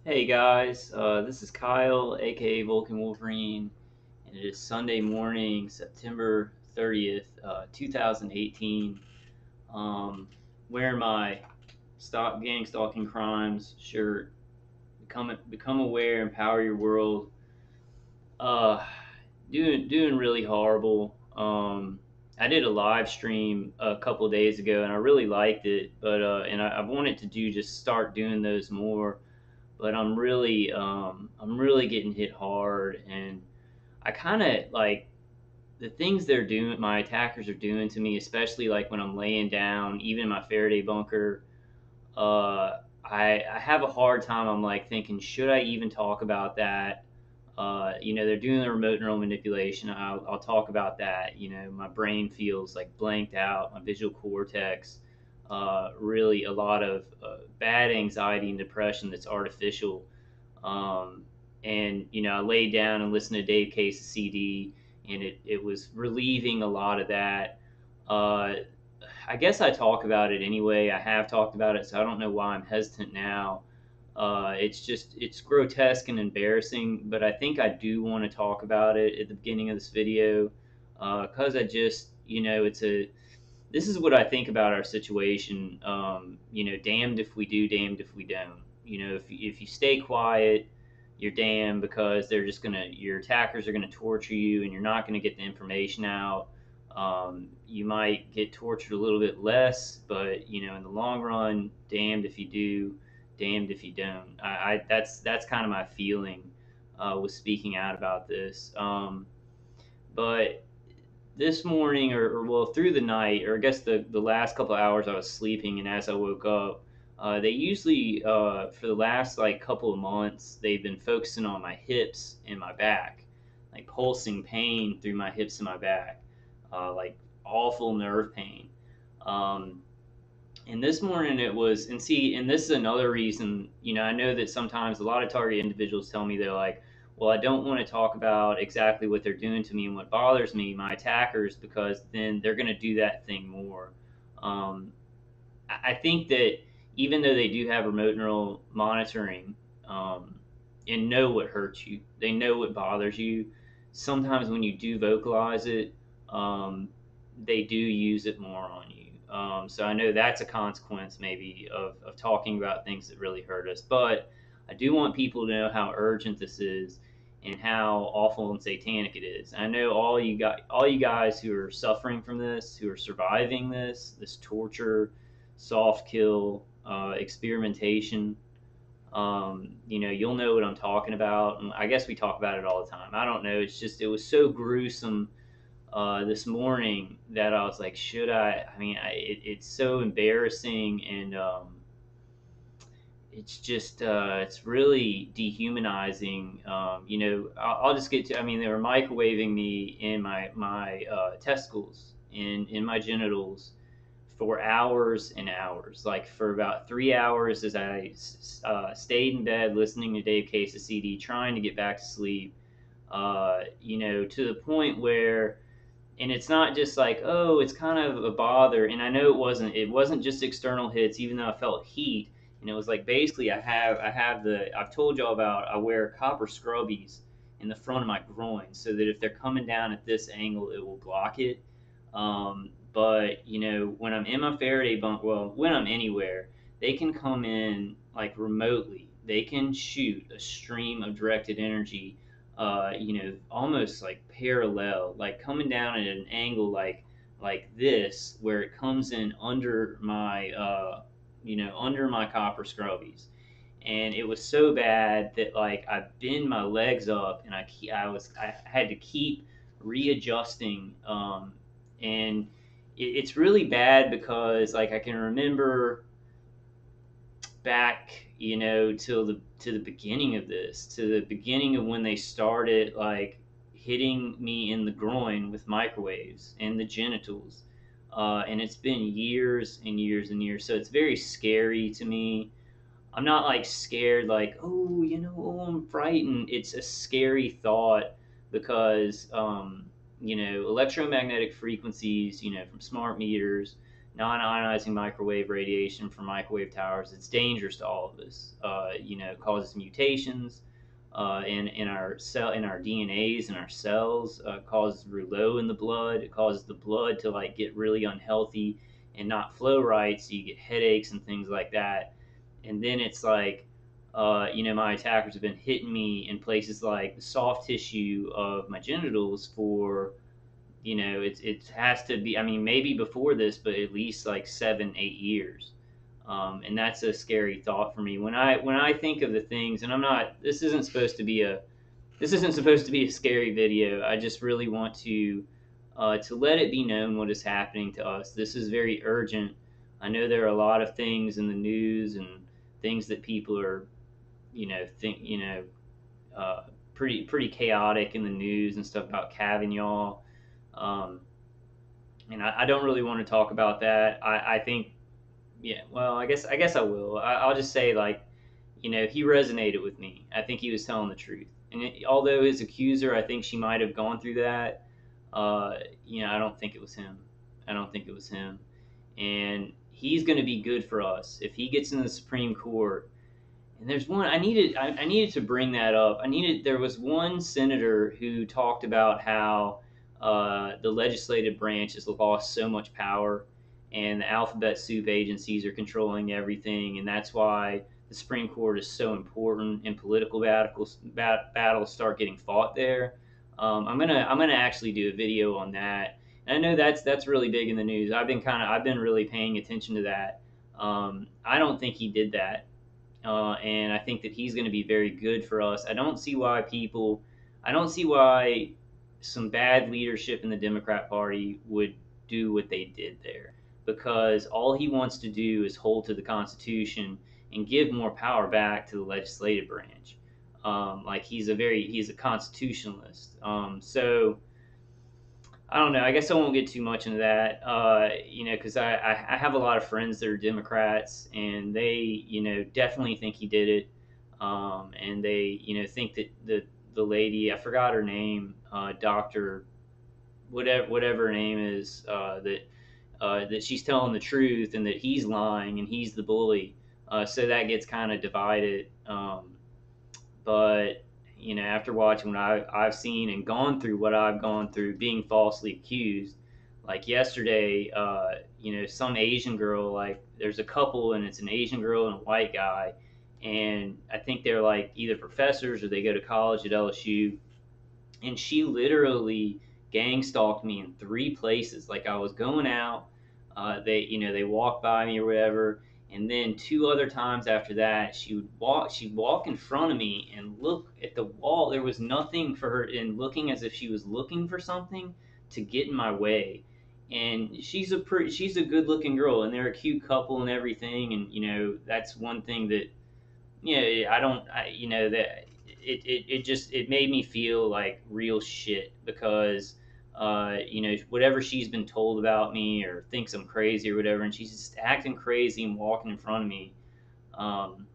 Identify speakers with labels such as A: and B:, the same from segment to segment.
A: Hey guys, this is Kyle, aka Vulcan Wolverine, and it is Sunday morning, September 30th, 2018. Um, Wearing my Stop Gang Stalking Crimes shirt, become aware, empower your world. Uh, doing really horrible. I did a live stream a couple days ago, and I really liked it, but I've wanted to just start doing those more, but I'm really getting hit hard, and I kind of like the things they're doing. My attackers are doing to me, especially like when I'm laying down, even in my Faraday bunker. I have a hard time. I'm like thinking, should I even talk about that? They're doing the remote neural manipulation. I'll talk about that. My brain feels like blanked out, my visual cortex, really a lot of bad anxiety and depression that's artificial. Um, I laid down and listened to Dave Case's CD, and it was relieving a lot of that. Uh, I guess I talk about it anyway. I have talked about it, so I don't know why I'm hesitant now. It's grotesque and embarrassing, but I think I do want to talk about it at the beginning of this video, because this is what I think about our situation. Damned if we do, damned if we don't. If you stay quiet, you're damned, because your attackers are gonna torture you, and you're not gonna get the information out. You might get tortured a little bit less, but in the long run, damned if you do, damned if you don't. That's kind of my feeling with speaking out about this. But this morning, or well, through the night, or I guess the last couple of hours I was sleeping, and as I woke up, they usually, for the last like couple of months, they've been focusing on my hips and my back, like pulsing pain through my hips and my back, like awful nerve pain. Um, and this morning it was, and this is another reason, I know that sometimes a lot of target individuals tell me they're like, well, I don't want to talk about exactly what they're doing to me and what bothers me, my attackers, because then they're going to do that thing more. Um, I think that even though they do have remote neural monitoring, um, and know what hurts you, they know what bothers you. Sometimes when you do vocalize it, um, they do use it more on you. So I know that's a consequence maybe of talking about things that really hurt us. But I do want people to know how urgent this is and how awful and satanic it is. I know all you guys who are suffering from this, who are surviving this torture, soft kill, experimentation. You'll know what I'm talking about. And I guess we talk about it all the time. I don't know. It was so gruesome this morning that I was like, should I? I mean, it's so embarrassing, and it's really dehumanizing. I'll just get to. I mean, they were microwaving me in my testicles, in my genitals, for hours and hours, like for about 3 hours, as I stayed in bed listening to Dave Case's CD, trying to get back to sleep. To the point where, and it's not just like, oh, it's kind of a bother. And I know it wasn't just external hits, even though I felt heat. And it was like, basically, I've told y'all about, I wear copper scrubbies in the front of my groin, so that if they're coming down at this angle, it will block it. But when I'm in my Faraday bunk, well, when I'm anywhere, they can come in like remotely. They can shoot a stream of directed energy, almost like parallel, like coming down at an angle like this, where it comes in under my copper scrubbies. And it was so bad that like I bend my legs up, and I had to keep readjusting, and it's really bad, because like I can remember back, to the beginning of this, to the beginning of when they started like hitting me in the groin with microwaves and the genitals. And it's been years and years and years, so it's very scary to me. I'm not like scared, like, oh, oh, I'm frightened. It's a scary thought, because electromagnetic frequencies, from smart meters, non-ionizing microwave radiation from microwave towers. It's dangerous to all of us. It causes mutations in our in our DNAs in our cells. Causes rouleau in the blood. It causes the blood to like get really unhealthy and not flow right, so you get headaches and things like that. And then it's like, my attackers have been hitting me in places like the soft tissue of my genitals for, it has to be, I mean, maybe before this, but at least like 7, 8 years. And that's a scary thought for me when I think of the things. And I'm not. This isn't supposed to be a scary video. I just really want to let it be known what is happening to us. This is very urgent. I know there are a lot of things in the news and things that people are, think, uh, pretty chaotic in the news and stuff about Kavanaugh. Um, and I don't really want to talk about that. I think, yeah, well, I guess I will. I'll just say, like, he resonated with me. I think he was telling the truth. And although his accuser, I think she might have gone through that. Uh, I don't think it was him. I don't think it was him. And he's going to be good for us if he gets in the Supreme Court. And there's one I needed to bring that up. There was one senator who talked about how the legislative branch has lost so much power, and the alphabet soup agencies are controlling everything, and that's why the Supreme Court is so important, and political battles start getting fought there. I'm gonna actually do a video on that. And I know that's really big in the news. I've been really paying attention to that. I don't think he did that, and I think that he's going to be very good for us. I don't see why some bad leadership in the Democrat Party would do what they did there, because all he wants to do is hold to the Constitution and give more power back to the legislative branch. Like he's a constitutionalist. So I don't know. I guess I won't get too much into that, because I have a lot of friends that are Democrats, and they, definitely think he did it. And they, think that the lady, I forgot her name, Doctor, whatever her name is, that she's telling the truth, and that he's lying and he's the bully. So that gets kind of divided. But after watching what I've seen and gone through what I've gone through, being falsely accused, like yesterday, some Asian girl, like there's a couple, and it's an Asian girl and a white guy, and I think they're like either professors or they go to college at LSU, and she literally gang stalked me in 3 places. Like I was going out, they walked by me or whatever, and then 2 other times after that, she'd walk in front of me and look at the wall. There was nothing for her, and looking as if she was looking for something to get in my way. And she's a good looking girl, and they're a cute couple and everything. And that's one thing that, I don't, that it made me feel like real shit, because, whatever she's been told about me or thinks I'm crazy or whatever, and she's just acting crazy and walking in front of me. Um,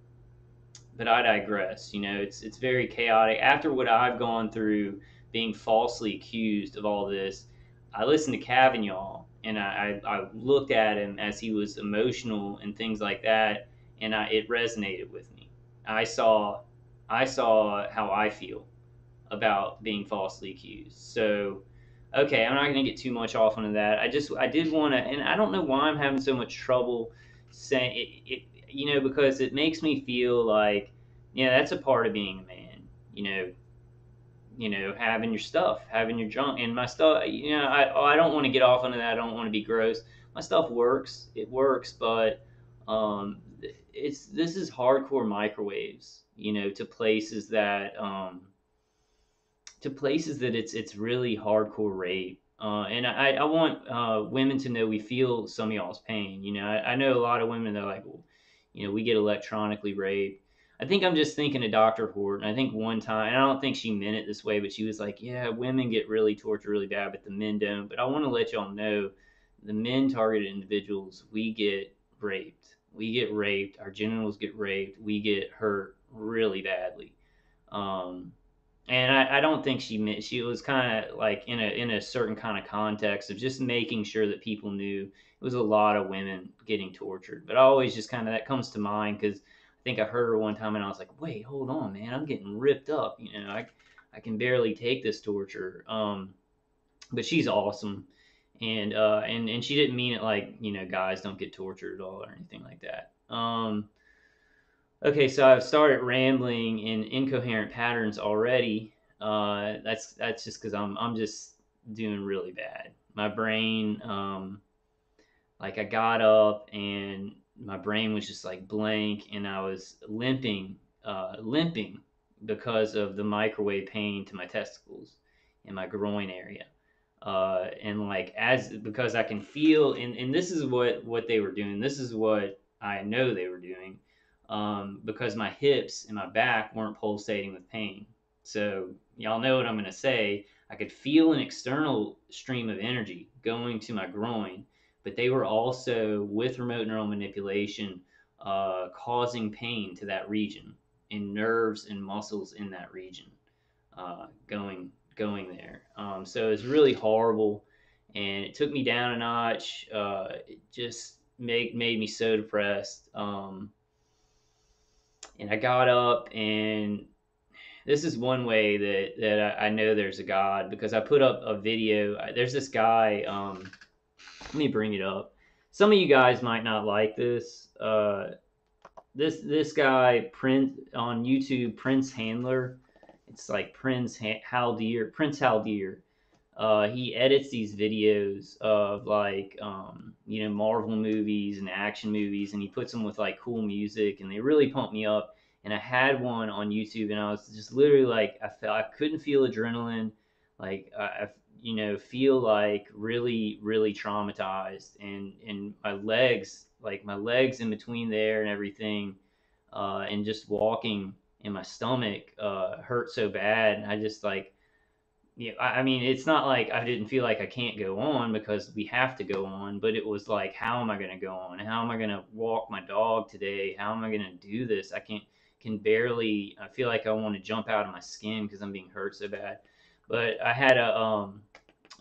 A: but I digress. It's very chaotic. After what I've gone through, being falsely accused of all this, I listened to Kavanaugh, and I looked at him as he was emotional and things like that, and it resonated with me. I saw I saw how I feel about being falsely accused. So, okay, I'm not going to get too much off into that. I did want to, and I don't know why I'm having so much trouble saying because it makes me feel like, yeah, that's a part of being a man. Having your stuff, having your junk, and my stuff. I don't want to get off into that. I don't want to be gross. My stuff works. It works, but this is hardcore microwaves. To places that it's really hardcore rape. And I want women to know we feel some of y'all's pain. I know a lot of women that are like, well, we get electronically raped. I think I'm just thinking of Dr. Horton. I think one time, and I don't think she meant it this way, but she was like, yeah, women get really tortured really bad, but the men don't. But I want to let y'all know, the men targeted individuals, we get raped. We get raped. Our genitals get raped. We get hurt really badly. Um, And I don't think she meant, she was kind of like in a certain kind of context of just making sure that people knew it was a lot of women getting tortured. But I always just kind of, that comes to mind because I think I heard her one time and I was like, wait, hold on, man, I'm getting ripped up. You know, I can barely take this torture. But she's awesome, and she didn't mean it like, you know, guys don't get tortured at all or anything like that. Okay, so I've started rambling in incoherent patterns already. That's just because I'm just doing really bad. My brain, like I got up and my brain was just like blank, and I was limping because of the microwave pain to my testicles and my groin area. And like, as because I can feel, and this is what they were doing. This is what I know they were doing, because my hips and my back weren't pulsating with pain. So y'all know what I'm gonna say. I could feel an external stream of energy going to my groin, but they were also, with remote neural manipulation, causing pain to that region, in nerves and muscles in that region, going there. So it's really horrible, and it took me down a notch. It just made me so depressed. And I got up, and this is one way that I know there's a God, because I put up a video. There's this guy. Let me bring it up. Some of you guys might not like this. This guy, Prince, on YouTube, Prince Handler. It's like Haldir, Prince Haldir. He edits these videos of like, you know, Marvel movies and action movies, and he puts them with like cool music, and they really pump me up. And I had one on YouTube, and I was just literally like, I couldn't feel adrenaline, like you know, feel like really traumatized, and my legs, like my legs in between there and everything, and just walking, in my stomach hurt so bad, and I just like, yeah, I mean, it's not like I didn't feel like I can't go on, because we have to go on, but it was like, how am I going to go on? How am I going to walk my dog today? How am I going to do this? Can barely, I feel like I want to jump out of my skin because I'm being hurt so bad. But I had a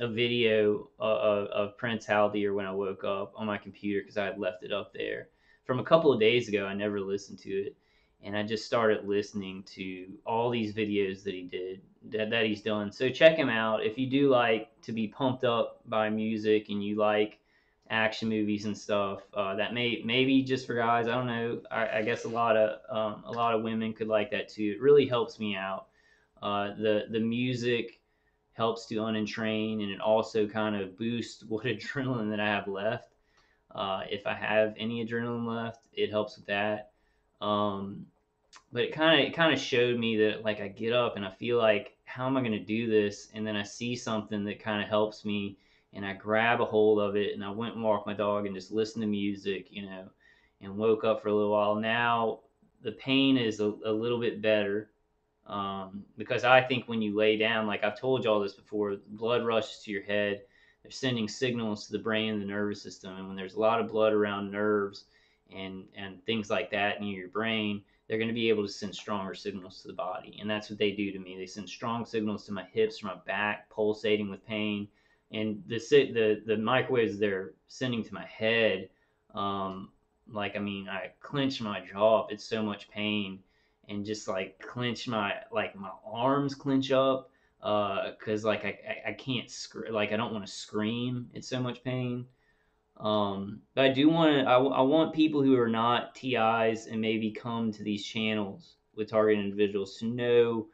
A: video of Prince Haldir when I woke up on my computer, because I had left it up there from a couple of days ago. I never listened to it, and I just started listening to all these videos that he did, that he's done. So check him out if you do like to be pumped up by music, and you like action movies and stuff. That maybe just for guys. I don't know. I guess a lot of women could like that too. It really helps me out. The music helps to unentrain, and it also kind of boosts what adrenaline that I have left. If I have any adrenaline left, it helps with that. Um, but it kind of showed me that, like, I get up and I feel like, how am I going to do this? And then I see something that kind of helps me, and I grab a hold of it, and I went and walked my dog and just listened to music, you know, and woke up for a little while. Now the pain is a little bit better, because I think when you lay down, like I've told you all this before, blood rushes to your head. They're sending signals to the brain and the nervous system, and when there's a lot of blood around nerves and things like that in your brain, they're going to be able to send stronger signals to the body, and that's what they do to me. They send strong signals to my hips, my back, pulsating with pain, and the microwaves they're sending to my head. Um, like, I mean, I clench my jaw up. It's so much pain, and just like clench my arms clench up, because like I can't like I don't want to scream, it's so much pain. But I do want to, I want people who are not TIs and maybe come to these channels with targeted individuals to know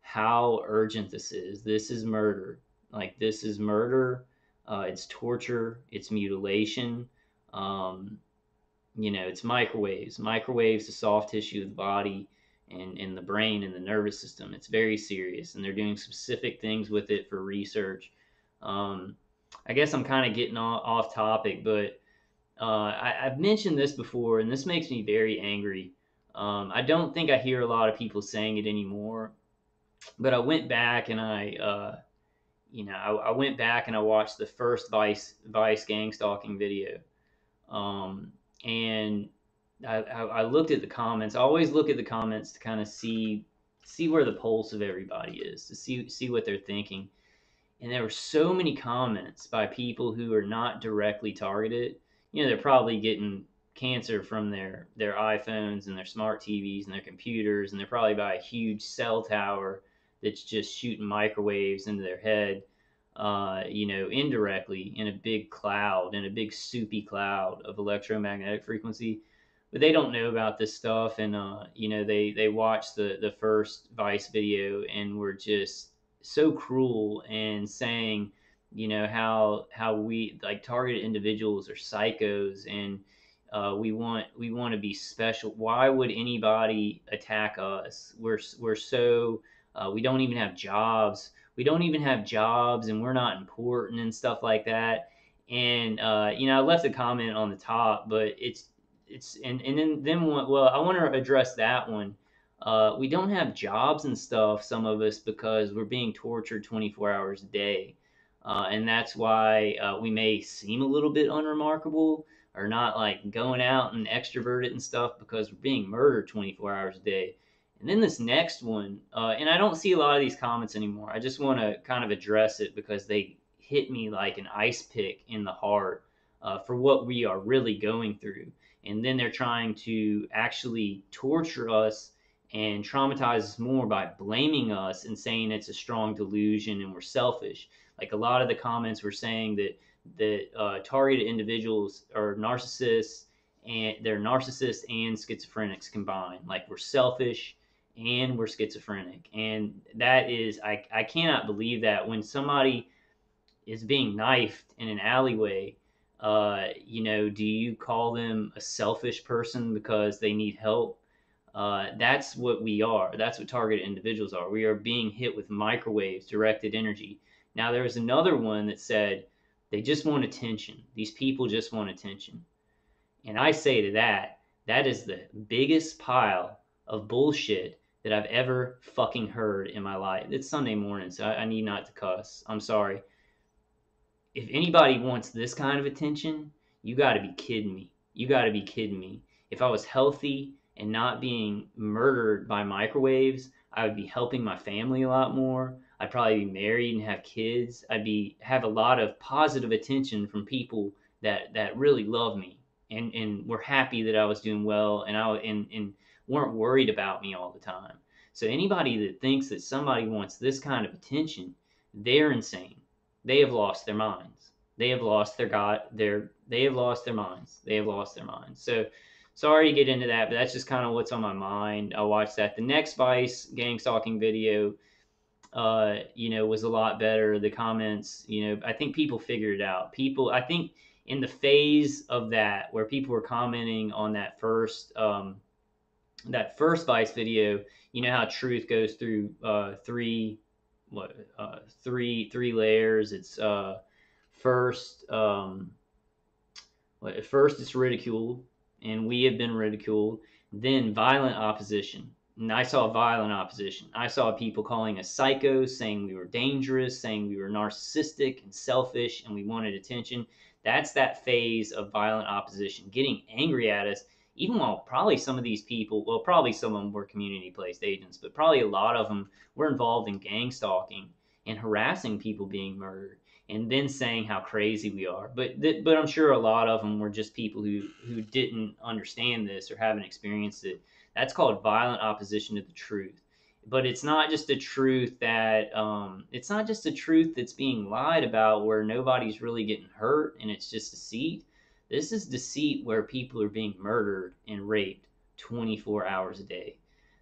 A: how urgent this is. This is murder. Like, this is murder. It's torture, it's mutilation. um, you know, it's microwaves the soft tissue of the body, and the brain and the nervous system. It's very serious, and they're doing specific things with it for research. um, I guess I'm kind of getting off topic, but I've mentioned this before, and this makes me very angry. I don't think I hear a lot of people saying it anymore, but I went back and I went back and I watched the first Vice gang stalking video. um, and I looked at the comments. I always look at the comments to kind of see see where the pulse of everybody is, to see what they're thinking. And there were so many comments by people who are not directly targeted. You know, they're probably getting cancer from their iPhones and their smart TVs and their computers, and they're probably by a huge cell tower that's just shooting microwaves into their head, you know, indirectly in a big cloud, in a big soupy cloud of electromagnetic frequency. But they don't know about this stuff, and you know, they watched the first Vice video and were just so cruel and saying, you know, how we like targeted individuals are psychos, and we want to be special. Why would anybody attack us? We're so we don't even have jobs. We don't even have jobs, and we're not important and stuff like that. And you know, I left a comment on the top, but it's and then one, well, I want to address that one. We don't have jobs and stuff, some of us, because we're being tortured 24 hours a day. And that's why we may seem a little bit unremarkable or not like going out and extroverted and stuff, because we're being murdered 24 hours a day. And then this next one, and I don't see a lot of these comments anymore. I just want to kind of address it because they hit me like an ice pick in the heart for what we are really going through. And then they're trying to actually torture us and traumatize us more by blaming us and saying it's a strong delusion and we're selfish. Like a lot of the comments were saying that targeted individuals are narcissists, and they're narcissists and schizophrenics combined. Like we're selfish and we're schizophrenic, and that is I cannot believe that when somebody is being knifed in an alleyway, you know, do you call them a selfish person because they need help? That's what we are. That's what targeted individuals are. We are being hit with microwaves, directed energy. Now, there was another one that said they just want attention. These people just want attention. And I say to that, that is the biggest pile of bullshit that I've ever fucking heard in my life. It's Sunday morning, so I need not to cuss. I'm sorry. If anybody wants this kind of attention, you got to be kidding me. You got to be kidding me. If I was healthy and not being murdered by microwaves, I would be helping my family a lot more. I'd probably be married and have kids. I'd be have a lot of positive attention from people that really love me and were happy that I was doing well, and weren't worried about me all the time. So anybody that thinks that somebody wants this kind of attention, they're insane. They have lost their minds. They have lost their God. They have lost their minds. They have lost their minds. So sorry to get into that, but that's just kind of what's on my mind. I watched that. The next Vice gang stalking video, you know, was a lot better. The comments, you know, I think people figured it out. People, I think, in the phase of that where people were commenting on that first Vice video, you know how truth goes through three layers. It's first at first it's ridiculed, and we have been ridiculed. Then violent opposition. And I saw violent opposition. I saw people calling us psychos, saying we were dangerous, saying we were narcissistic and selfish, and we wanted attention. That's that phase of violent opposition, getting angry at us, even while probably some of these people, well, probably some of them were community-placed agents, but probably a lot of them were involved in gang stalking and harassing people being murdered, and then saying how crazy we are. But I'm sure a lot of them were just people who didn't understand this or haven't experienced it. That's called violent opposition to the truth. But it's not just a truth that it's not just a truth that's being lied about where nobody's really getting hurt and it's just deceit. This is deceit where people are being murdered and raped 24 hours a day.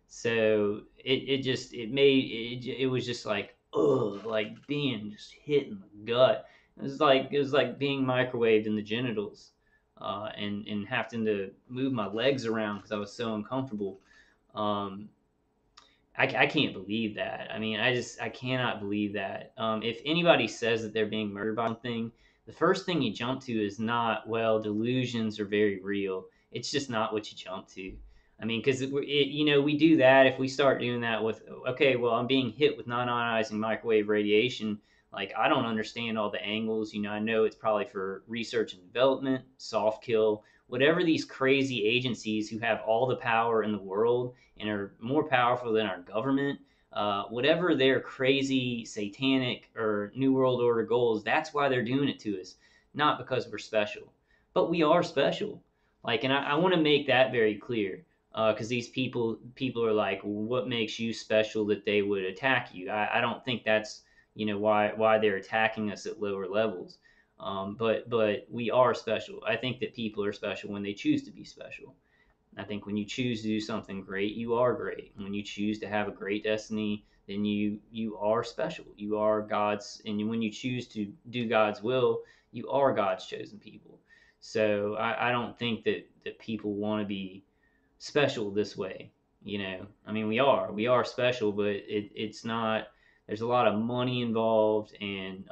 A: So it was just like, ugh, like being just hit in the gut. It was like being microwaved in the genitals, and having to move my legs around because I was so uncomfortable. Um, I can't believe that. I mean, I cannot believe that. If anybody says that they're being murdered by something, the first thing you jump to is not, well, delusions are very real. It's just not what you jump to. I mean, because you know, we do that if we start doing that with, okay, well, I'm being hit with non-ionizing microwave radiation. Like, I don't understand all the angles. You know, I know it's probably for research and development, soft kill, whatever these crazy agencies who have all the power in the world and are more powerful than our government, whatever their crazy satanic or New World Order goals, that's why they're doing it to us, not because we're special. But we are special. Like, and I want to make that very clear, because these people are like, well, what makes you special that they would attack you? I don't think that's why they're attacking us at lower levels. But we are special. I think that people are special when they choose to be special. I think when you choose to do something great, you are great. When you choose to have a great destiny, then you are special. You are God's, and when you choose to do God's will, you are God's chosen people. So I don't think that people want to be special this way. I mean, we are special, but it's not. There's a lot of money involved, and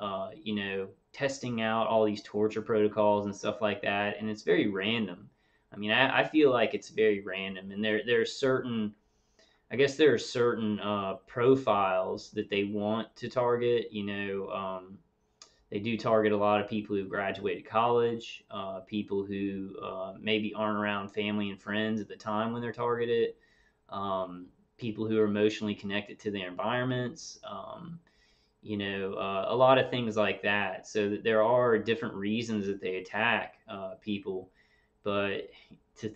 A: testing out all these torture protocols and stuff like that, and it's very random. I mean, I feel like it's very random, and there are certain. I guess there are certain profiles that they want to target. They do target a lot of people who graduated college, people who maybe aren't around family and friends at the time when they're targeted, people who are emotionally connected to their environments, a lot of things like that. So that there are different reasons that they attack people, but just to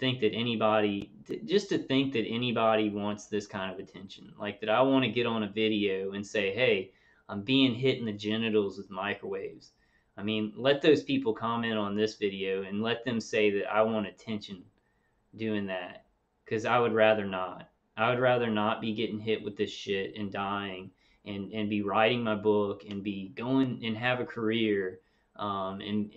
A: think that anybody wants this kind of attention, like that I want to get on a video and say, hey, I'm being hit in the genitals with microwaves. I mean, let those people comment on this video and let them say that I want attention doing that, because I would rather not. I would rather not be getting hit with this shit and dying, and be writing my book and be going and have a career, and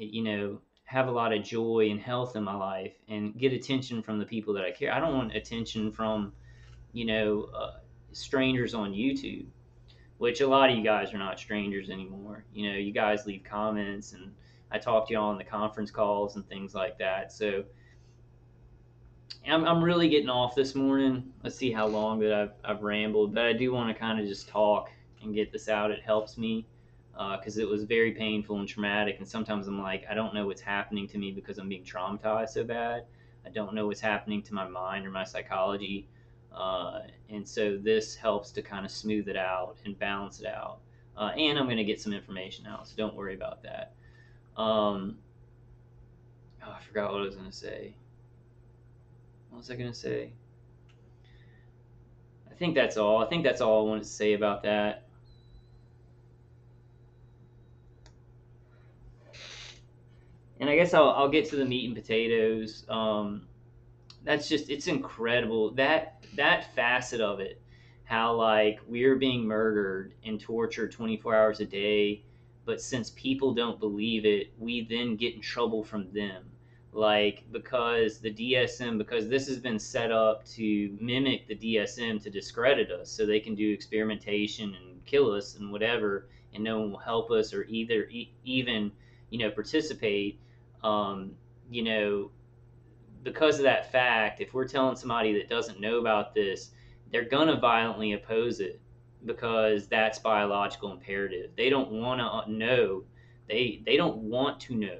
A: have a lot of joy and health in my life and get attention from the people that I care. I don't want attention from you know uh, strangers on YouTube, which a lot of you guys are not strangers anymore. You guys leave comments, and I talk to y'all on the conference calls and things like that. So I'm really getting off this morning. Let's see how long that I've rambled, but I do want to kind of just talk and get this out. It helps me because it was very painful and traumatic. And sometimes I'm like, I don't know what's happening to me because I'm being traumatized so bad. I don't know what's happening to my mind or my psychology. And so this helps to kind of smooth it out and balance it out. And I'm going to get some information out, so don't worry about that. I forgot what I was going to say. What was I going to say? I think that's all. I think that's all I wanted to say about that. And I guess I'll get to the meat and potatoes. It's incredible that facet of it, how like we're being murdered and tortured 24 hours a day, but since people don't believe it, we then get in trouble from them, like because the DSM, because this has been set up to mimic the DSM to discredit us so they can do experimentation and kill us and whatever, and no one will help us or even participate. um, you know because of that fact, if we're telling somebody that doesn't know about this, they're gonna violently oppose it because that's biological imperative. They don't want to know. They don't want to know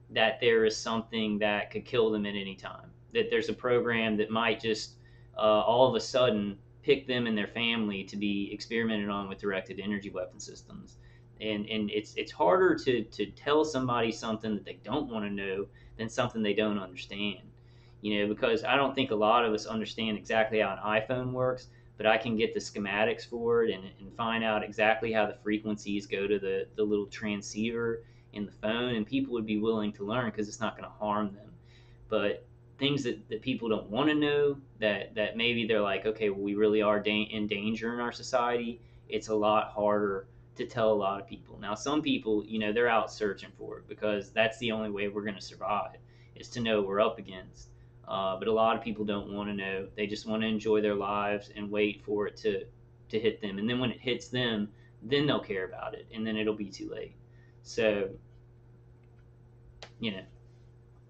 A: that there is something that could kill them at any time. That there's a program that might just all of a sudden pick them and their family to be experimented on with directed energy weapon systems. And it's harder to tell somebody something that they don't want to know than something they don't understand. Because I don't think a lot of us understand exactly how an iPhone works, but I can get the schematics for it and find out exactly how the frequencies go to the little transceiver in the phone, and people would be willing to learn because it's not going to harm them. But things that people don't want to know, that maybe they're like, okay, well, we really are in danger in our society, it's a lot harder to tell a lot of people. Now, some people, they're out searching for it because that's the only way we're going to survive, is to know what we're up against. But a lot of people don't want to know. They just want to enjoy their lives and wait for it to hit them. And then when it hits them, then they'll care about it, and then it'll be too late. So, you know.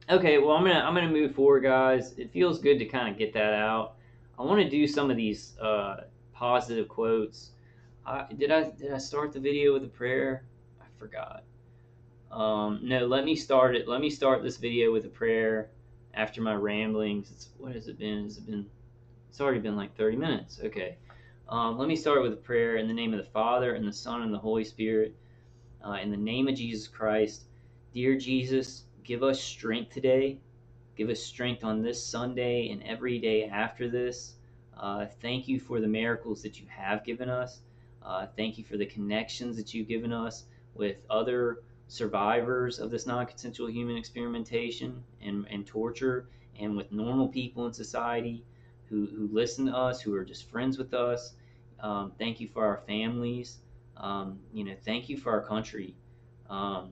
A: Okay, well, I'm gonna move forward, guys. It feels good to kind of get that out. I want to do some of these positive quotes. Did I start the video with a prayer? I forgot. No, let me start it. Let me start this video with a prayer, after my ramblings. What has it been? It's already been like 30 minutes. Okay. Let me start with a prayer in the name of the Father, and the Son, and the Holy Spirit. In the name of Jesus Christ. Dear Jesus, give us strength today. Give us strength on this Sunday and every day after this. Thank you for the miracles that you have given us. Thank you for the connections that you've given us with other survivors of this non consensual human experimentation and torture, and with normal people in society who listen to us, who are just friends with us. Thank you for our families. Thank you for our country. Um,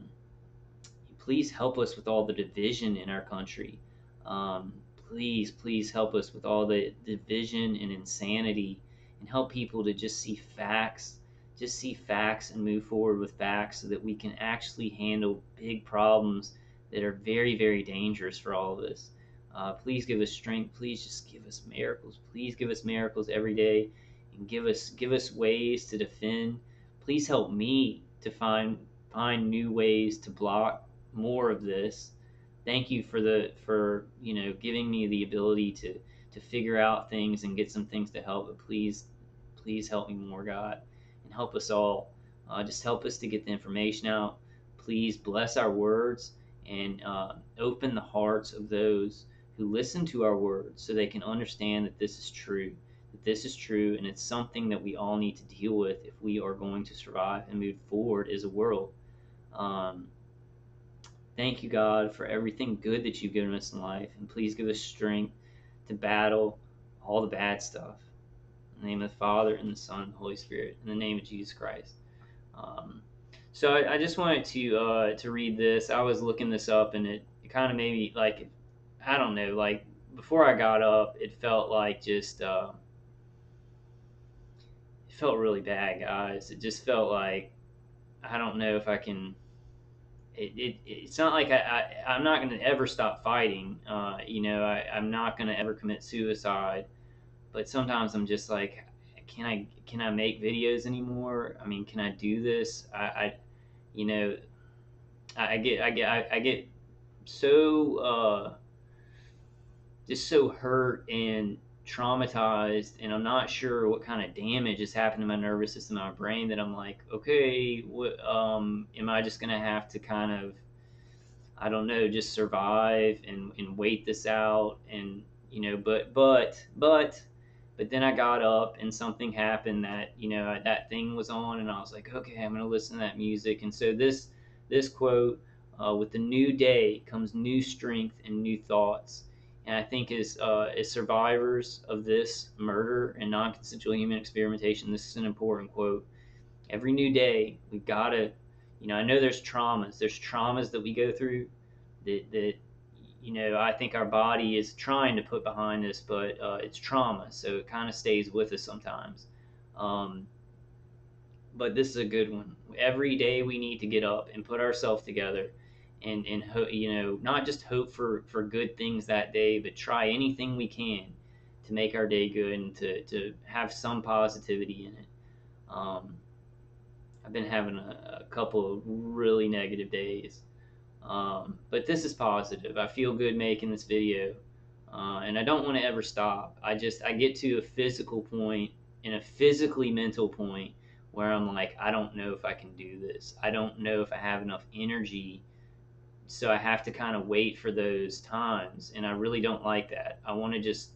A: Please help us with all the division in our country. Um, please help us with all the division and insanity, and help people to just see facts and move forward with facts so that we can actually handle big problems that are very, very dangerous for all of us. Please give us strength. Please just give us miracles. Please give us miracles every day, and give us ways to defend. Please help me to find new ways to block more of this. Thank you for giving me the ability to figure out things and get some things to help. But please help me more, God, and help us all. Just help us to get the information out. Please bless our words, and open the hearts of those who listen to our words so they can understand that this is true. That this is true, and it's something that we all need to deal with if we are going to survive and move forward as a world. Um, Thank you, God, for everything good that you've given us in life. And please give us strength to battle all the bad stuff. In the name of the Father, and the Son, and the Holy Spirit. In the name of Jesus Christ. Um, so I just wanted to read this. I was looking this up, and it kind of made me, like, I don't know, like, before I got up, it felt like just, it felt really bad, guys. It just felt like, I don't know if I can it's not like I'm not going to ever stop fighting. I'm not going to ever commit suicide. But sometimes I'm just like, can I make videos anymore? I mean, can I do this? You know, I get so just so hurt and traumatized, and I'm not sure what kind of damage has happened to my nervous system, my brain, that I'm like, okay, what am I just gonna have to kind of, I don't know, just survive and wait this out, and but then I got up and something happened that that thing was on, and I was like, okay, I'm gonna listen to that music. And so this quote, with the new day comes new strength and new thoughts. And I think as survivors of this murder and non-consensual human experimentation, this is an important quote. Every new day, we've got to, I know there's traumas that we go through that I think our body is trying to put behind us, but it's trauma, so it kind of stays with us sometimes. Um, but this is a good one. Every day we need to get up and put ourselves together, and not just hope for good things that day, but try anything we can to make our day good and to have some positivity in it. Um, I've been having a couple of really negative days. But this is positive. I feel good making this video, and I don't want to ever stop. I get to a physical point and a physically mental point where I'm like, I don't know if I can do this. I don't know if I have enough energy, so I have to kind of wait for those times, and I really don't like that. I want to just,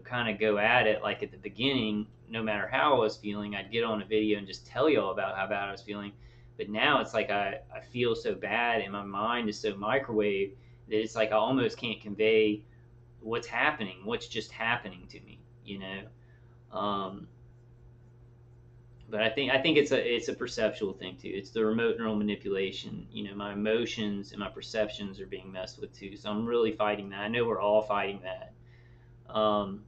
A: kind of go at it like at the beginning. No matter how I was feeling, I'd get on a video and just tell y'all about how bad I was feeling. But now it's like I feel so bad, and my mind is so microwave that it's like I almost can't convey what's happening, what's just happening to me. Um, but I think it's a perceptual thing too. It's the remote neural manipulation. My emotions and my perceptions are being messed with too. So I'm really fighting that. I know we're all fighting that. Um,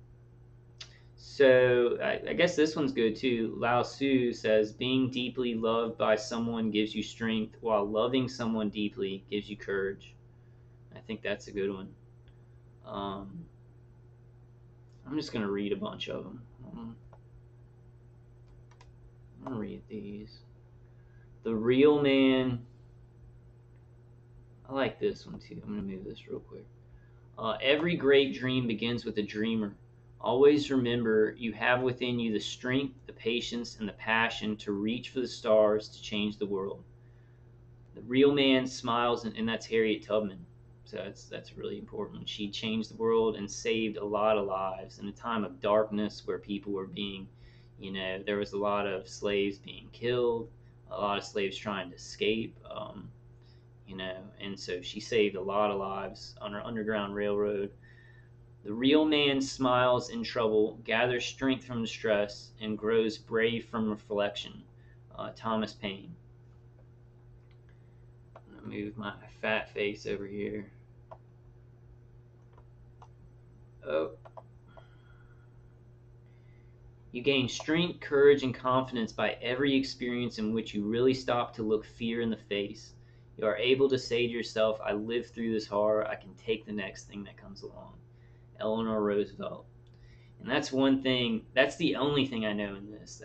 A: so I guess this one's good too. Lao Tzu says, "Being deeply loved by someone gives you strength, while loving someone deeply gives you courage." I think that's a good one. Um, I'm just gonna read a bunch of them. I'm gonna read these. The Real Man. I like this one too. I'm gonna move this real quick. Every great dream begins with a dreamer. Always remember you have within you the strength, the patience, and the passion to reach for the stars to change the world. The real man smiles, and that's Harriet Tubman. So that's really important. She changed the world and saved a lot of lives in a time of darkness where people were being, there was a lot of slaves being killed, a lot of slaves trying to escape, and so she saved a lot of lives on her Underground Railroad. The real man smiles in trouble, gathers strength from distress, and grows brave from reflection. Thomas Paine. I'm gonna move my fat face over here. Oh. You gain strength, courage, and confidence by every experience in which you really stop to look fear in the face. You are able to say to yourself, I lived through this horror, I can take the next thing that comes along. Eleanor Roosevelt. And that's one thing, that's the only thing I know in this.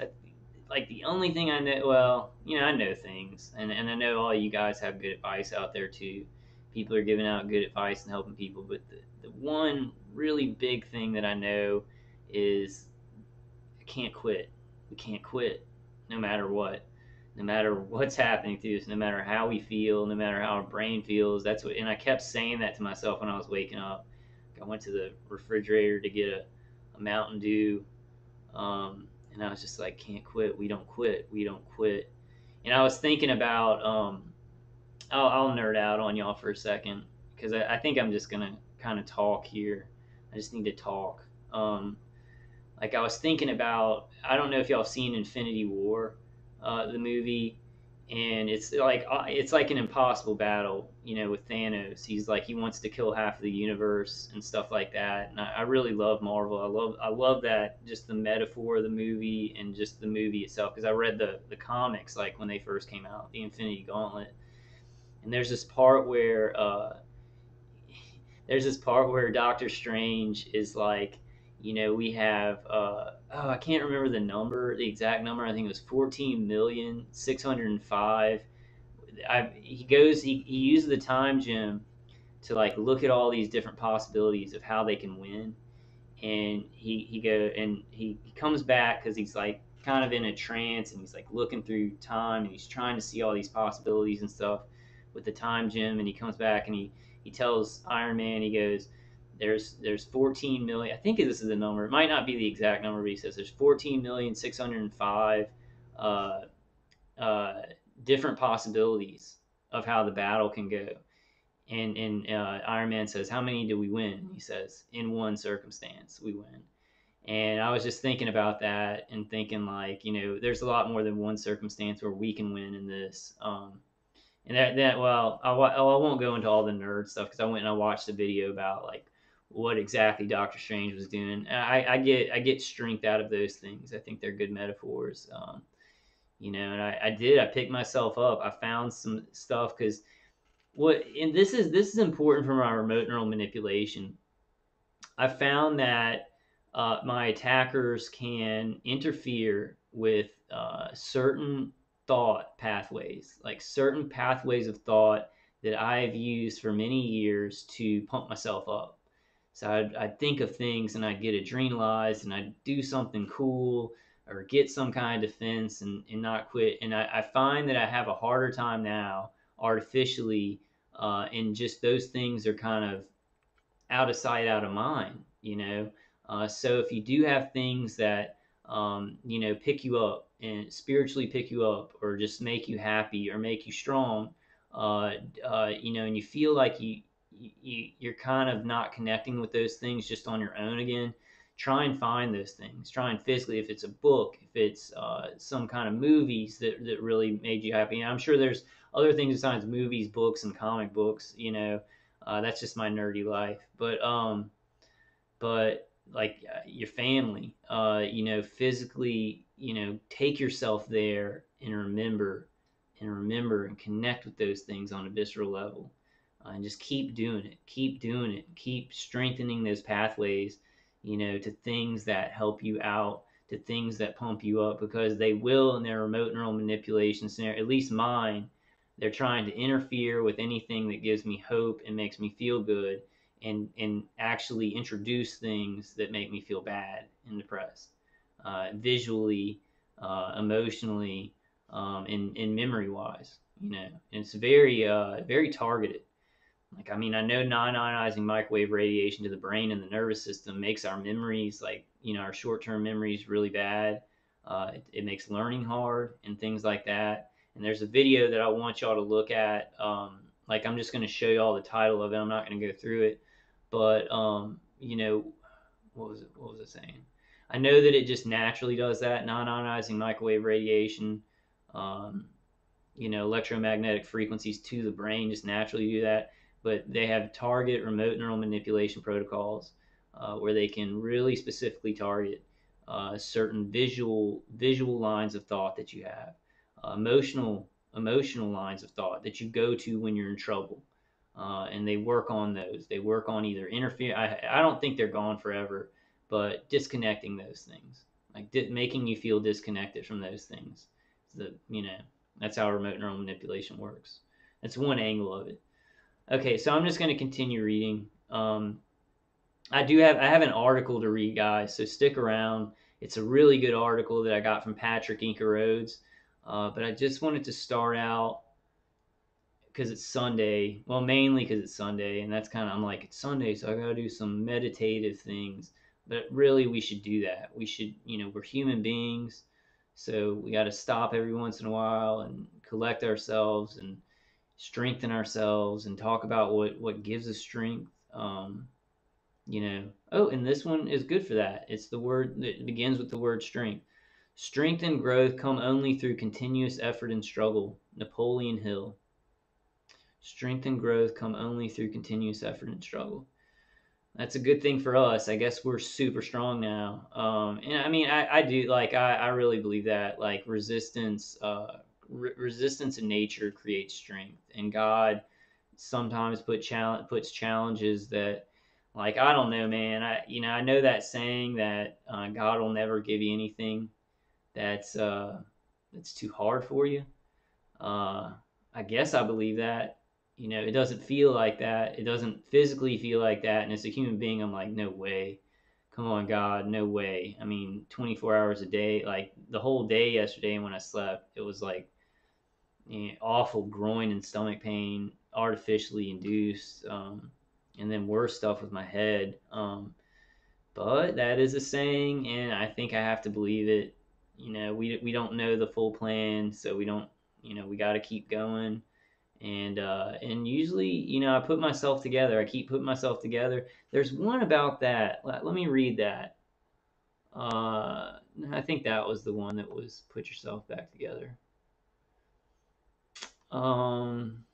A: Like the only thing I know, well, I know things. And I know all you guys have good advice out there too. People are giving out good advice and helping people. But the one really big thing that I know is I can't quit. We can't quit no matter what. No matter what's happening to us, no matter how we feel, no matter how our brain feels. That's what, and I kept saying that to myself when I was waking up. I went to the refrigerator to get a Mountain Dew, and I was just like, can't quit. We don't quit. We don't quit. And I was thinking about, I'll nerd out on y'all for a second because I think I'm just gonna kind of talk here. I just need to talk. Like I was thinking about, I don't know if y'all seen Infinity War, the movie, and it's like an impossible battle, with Thanos. He's like he wants to kill half of the universe and stuff like that. And I really love Marvel. I love that, just the metaphor of the movie and just the movie itself, because I read the comics like when they first came out, the Infinity Gauntlet, and there's this part where Doctor Strange is like, we have I can't remember the exact number. I think it was 14,605. He uses the time gem to like look at all these different possibilities of how they can win, and he comes back because he's like kind of in a trance, and he's like looking through time, and he's trying to see all these possibilities and stuff with the time gem, and he comes back and he tells Iron Man, he goes, there's 14 million, I think this is the number, it might not be the exact number, but he says there's 14,605 uh, uh, different possibilities of how the battle can go. And Iron Man says, how many do we win? He says, in one circumstance we win. And I was just thinking about that and thinking like, there's a lot more than one circumstance where we can win in this. And well, I won't go into all the nerd stuff because I went and I watched a video about like what exactly Doctor Strange was doing. And I get strength out of those things. I think they're good metaphors. And I picked myself up. I found some stuff because this is important for my remote neural manipulation. I found that my attackers can interfere with certain thought pathways, like certain pathways of thought that I've used for many years to pump myself up. So I'd think of things and I'd get adrenalized and I'd do something cool or get some kind of defense and not quit. And I find that I have a harder time now artificially, and just those things are kind of out of sight, out of mind. So if you do have things that, pick you up and spiritually pick you up or just make you happy or make you strong, and you feel like you're kind of not connecting with those things just on your own again, try and find those things. Try and physically, if it's a book, if it's some kind of movies that really made you happy. And I'm sure there's other things besides movies, books, and comic books. That's just my nerdy life. But like your family, physically, take yourself there and remember and connect with those things on a visceral level, and just keep doing it, keep strengthening those pathways, to things that help you out, to things that pump you up, because they will in their remote neural manipulation scenario, at least mine. They're trying to interfere with anything that gives me hope and makes me feel good, and actually introduce things that make me feel bad and depressed, visually, emotionally, and memory wise. And it's very targeted. Like, I mean, I know non-ionizing microwave radiation to the brain and the nervous system makes our memories, like, our short-term memories really bad. It makes learning hard and things like that. And there's a video that I want y'all to look at. Like, I'm just going to show you all the title of it. I'm not going to go through it. But, what was it? What was it saying? I know that it just naturally does that. Non-ionizing microwave radiation, um, electromagnetic frequencies to the brain just naturally do that. But they have target remote neural manipulation protocols where they can really specifically target certain visual lines of thought that you have, emotional lines of thought that you go to when you're in trouble. And they work on those. They work on either interfere. I don't think they're gone forever, but disconnecting those things, like making you feel disconnected from those things. That's how remote neural manipulation works. That's one angle of it. Okay, so I'm just going to continue reading. I have an article to read, guys, so stick around. It's a really good article that I got from Patrick Inca Rhodes. But I just wanted to start out because it's Sunday. Well, mainly because it's Sunday, and that's kind of, I'm like, it's Sunday, so I got to do some meditative things. But really, we should do that. We should, we're human beings, so we got to stop every once in a while and collect ourselves and strengthen ourselves and talk about what gives us strength. Oh, and this one is good for that. It's the word that begins with the word strength. Strength and growth come only through continuous effort and struggle. Napoleon Hill. Strength and growth come only through continuous effort and struggle. That's a good thing for us. I guess we're super strong now. And I mean, I do, like, I really believe that, like, resistance in nature creates strength, and God sometimes puts challenges that, like, I don't know, man. I know that saying that God will never give you anything that's too hard for you. I guess I believe that. It doesn't feel like that. It doesn't physically feel like that. And as a human being, I'm like, no way. Come on, God, no way. I mean, 24 hours a day, like the whole day yesterday when I slept, it was like awful groin and stomach pain, artificially induced, and then worse stuff with my head. But that is a saying, and I think I have to believe it. We don't know the full plan, so we don't. We got to keep going. And usually, I put myself together. I keep putting myself together. There's one about that. Let me read that. I think that was the one that was put yourself back together. Um,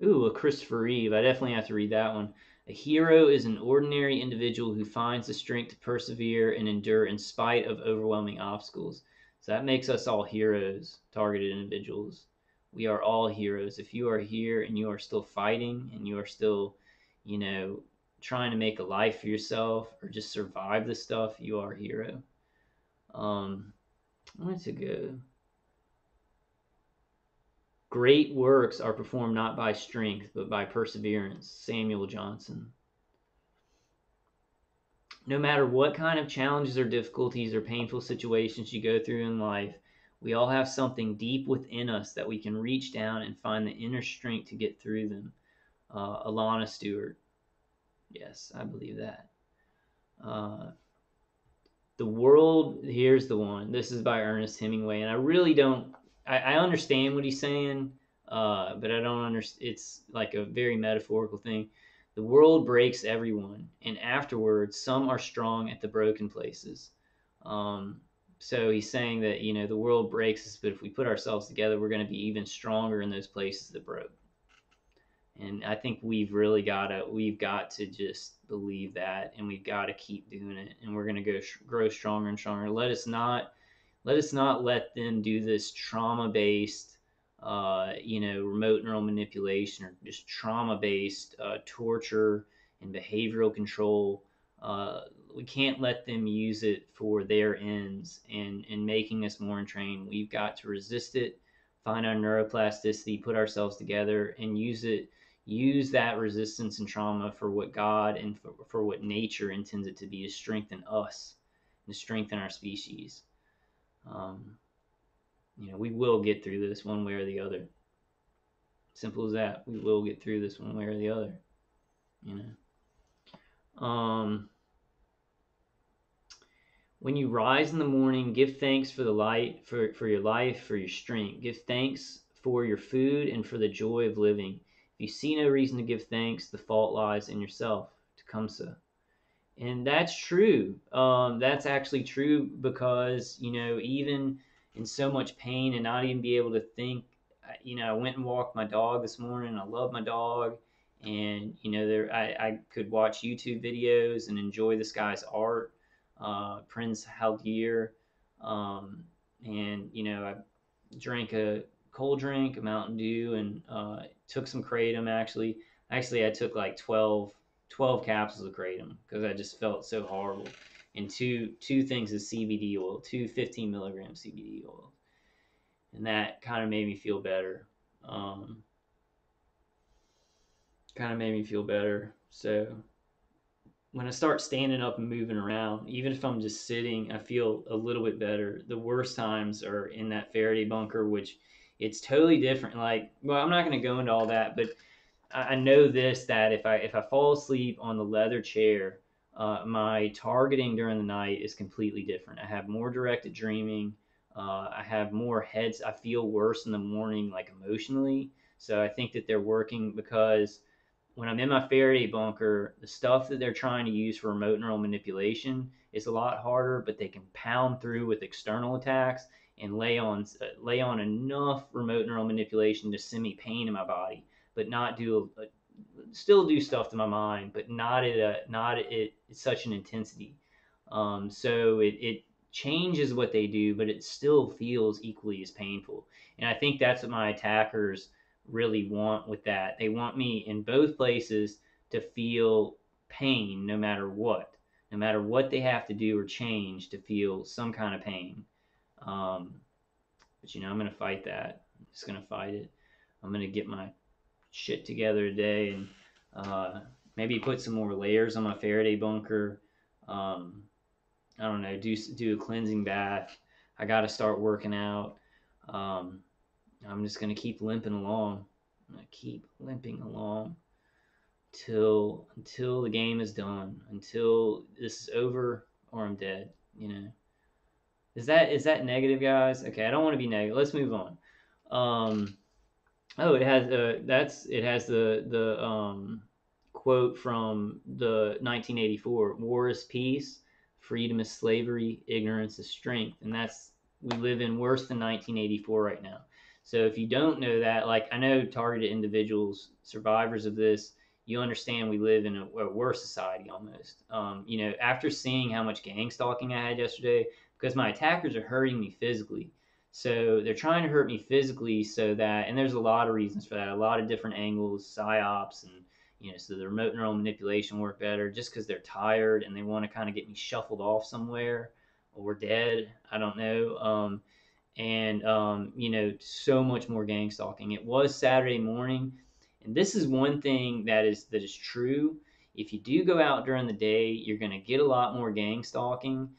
A: a Christopher Reeve. I definitely have to read that one. A hero is an ordinary individual who finds the strength to persevere and endure in spite of overwhelming obstacles. So that makes us all heroes, targeted individuals. We are all heroes. If you are here and you are still fighting and you are still, trying to make a life for yourself or just survive the stuff, you are a hero. Where's it go? Great works are performed not by strength, but by perseverance. Samuel Johnson. No matter what kind of challenges or difficulties or painful situations you go through in life, we all have something deep within us that we can reach down and find the inner strength to get through them. Alana Stewart. Yes, I believe that. The world, here's the one. This is by Ernest Hemingway, and I really don't. I understand what he's saying, but I don't understand. It's like a very metaphorical thing. The world breaks everyone, and afterwards, some are strong at the broken places. So he's saying that the world breaks us, but if we put ourselves together, we're going to be even stronger in those places that broke. And I think we've got to just believe that, and we've got to keep doing it, and we're going to grow stronger and stronger. Let us not let them do this trauma-based, remote neural manipulation, or just trauma-based torture and behavioral control. We can't let them use it for their ends and making us more entrained. We've got to resist it, find our neuroplasticity, put ourselves together, and use it use that resistance and trauma for what God and for what nature intends it to be, to strengthen us, to strengthen our species. Um, we will get through this one way or the other. Simple as that. We will get through this one way or the other. You know. When you rise in the morning, give thanks for the light, for your life, for your strength. Give thanks for your food and for the joy of living. If you see no reason to give thanks, the fault lies in yourself. Tecumseh. And that's true. That's actually true because, even in so much pain and not even be able to think, I went and walked my dog this morning. I love my dog. And, I could watch YouTube videos and enjoy this guy's art, Prince Haldir. And, I drank a cold drink, a Mountain Dew, and took some kratom actually. Actually, I took like 12 capsules of kratom because I just felt so horrible. And two things of CBD oil, two 15 milligram CBD oil. And that kind of made me feel better. So when I start standing up and moving around, even if I'm just sitting, I feel a little bit better. The worst times are in that Faraday bunker, which it's totally different. Like, well, I'm not going to go into all that, but I know this, that if I fall asleep on the leather chair, my targeting during the night is completely different. I have more directed dreaming. I have more heads. I feel worse in the morning, like emotionally. So I think that they're working because when I'm in my Faraday bunker, the stuff that they're trying to use for remote neural manipulation is a lot harder, but they can pound through with external attacks and lay on enough remote neural manipulation to send me pain in my body, but not still do stuff to my mind, but not at such an intensity. So it changes what they do, but it still feels equally as painful. And I think that's what my attackers really want with that. They want me in both places to feel pain no matter what they have to do or change to feel some kind of pain. Um, but I'm going to fight that. I'm just going to fight it. I'm going to get my shit together today and maybe put some more layers on my Faraday bunker. I don't know, do a cleansing bath. I got to start working out. Um, I'm just gonna keep limping along. I'm gonna keep limping along until the game is done, until this is over or I'm dead. Is that negative, guys? Okay, I don't want to be negative. Let's move on. Oh, it has the quote from the 1984: "War is peace, freedom is slavery, ignorance is strength," and we live in worse than 1984 right now. So if you don't know that, like I know targeted individuals, survivors of this, you understand we live in a worse society almost. After seeing how much gang stalking I had yesterday, because my attackers are hurting me physically. So they're trying to hurt me physically so that, and there's a lot of reasons for that, a lot of different angles, psyops, and so the remote neural manipulation work better just because they're tired and they want to kind of get me shuffled off somewhere or dead. I don't know. And so much more gang stalking. It was Saturday morning, and this is one thing that is true. If you do go out during the day, you're going to get a lot more gang stalking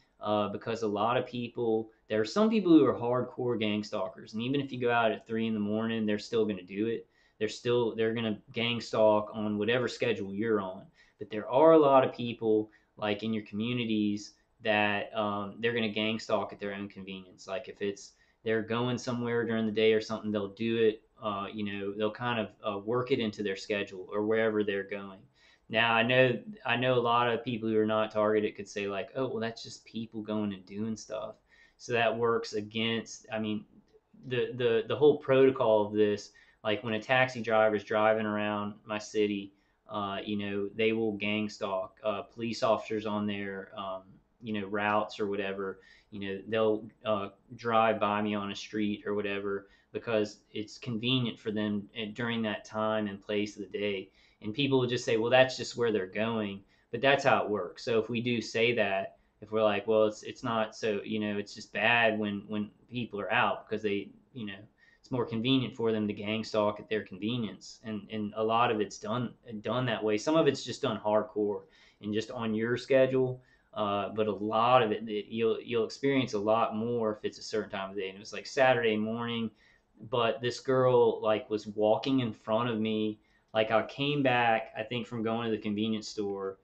A: because a lot of people. There are some people who are hardcore gang stalkers, and even if you go out at 3 in the morning, they're still going to do it. They're going to gang stalk on whatever schedule you're on. But there are a lot of people like in your communities that they're going to gang stalk at their own convenience. Like if they're going somewhere during the day or something, they'll do it. They'll kind of work it into their schedule or wherever they're going. Now I know a lot of people who are not targeted could say like, oh well, that's just people going and doing stuff. So that works against. I mean, the whole protocol of this. Like when a taxi driver is driving around my city, they will gang stalk police officers on their routes or whatever. They'll drive by me on a street or whatever because it's convenient for them during that time and place of the day. And people will just say, well, that's just where they're going. But that's how it works. So if we do say that, if we're like, well, it's not so, it's just bad when people are out because they, it's it's more convenient for them to gang stalk at their convenience, and a lot of it's done that way. Some of it's just done hardcore and just on your schedule, but a lot of you'll experience a lot more if it's a certain time of day. And it was like Saturday morning, but this girl like was walking in front of me. Like I came back, I think from going to the convenience store,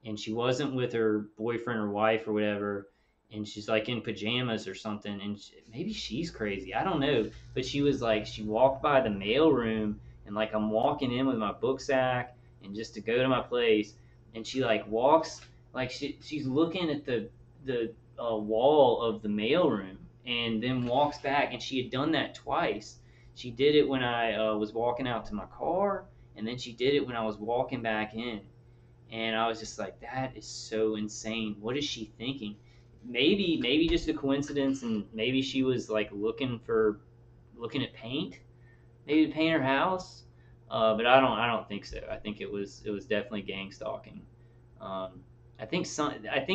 A: and she wasn't with her boyfriend or wife or whatever, and she's like in pajamas or something, and maybe she's crazy, I don't know, but she was like, she walked by the mail room, and like I'm walking in with my book sack and just to go to my place, and she like walks, like she's looking at the wall of the mail room, and then walks back, and she had done that twice. She did it when I was walking out to my car, and then she did it when I was walking back in, and I was just like, that is so insane. What is she thinking? Maybe just a coincidence, and maybe she was like looking at paint, maybe to paint her house. But I don't think so. I think it was definitely gang stalking. Um, I think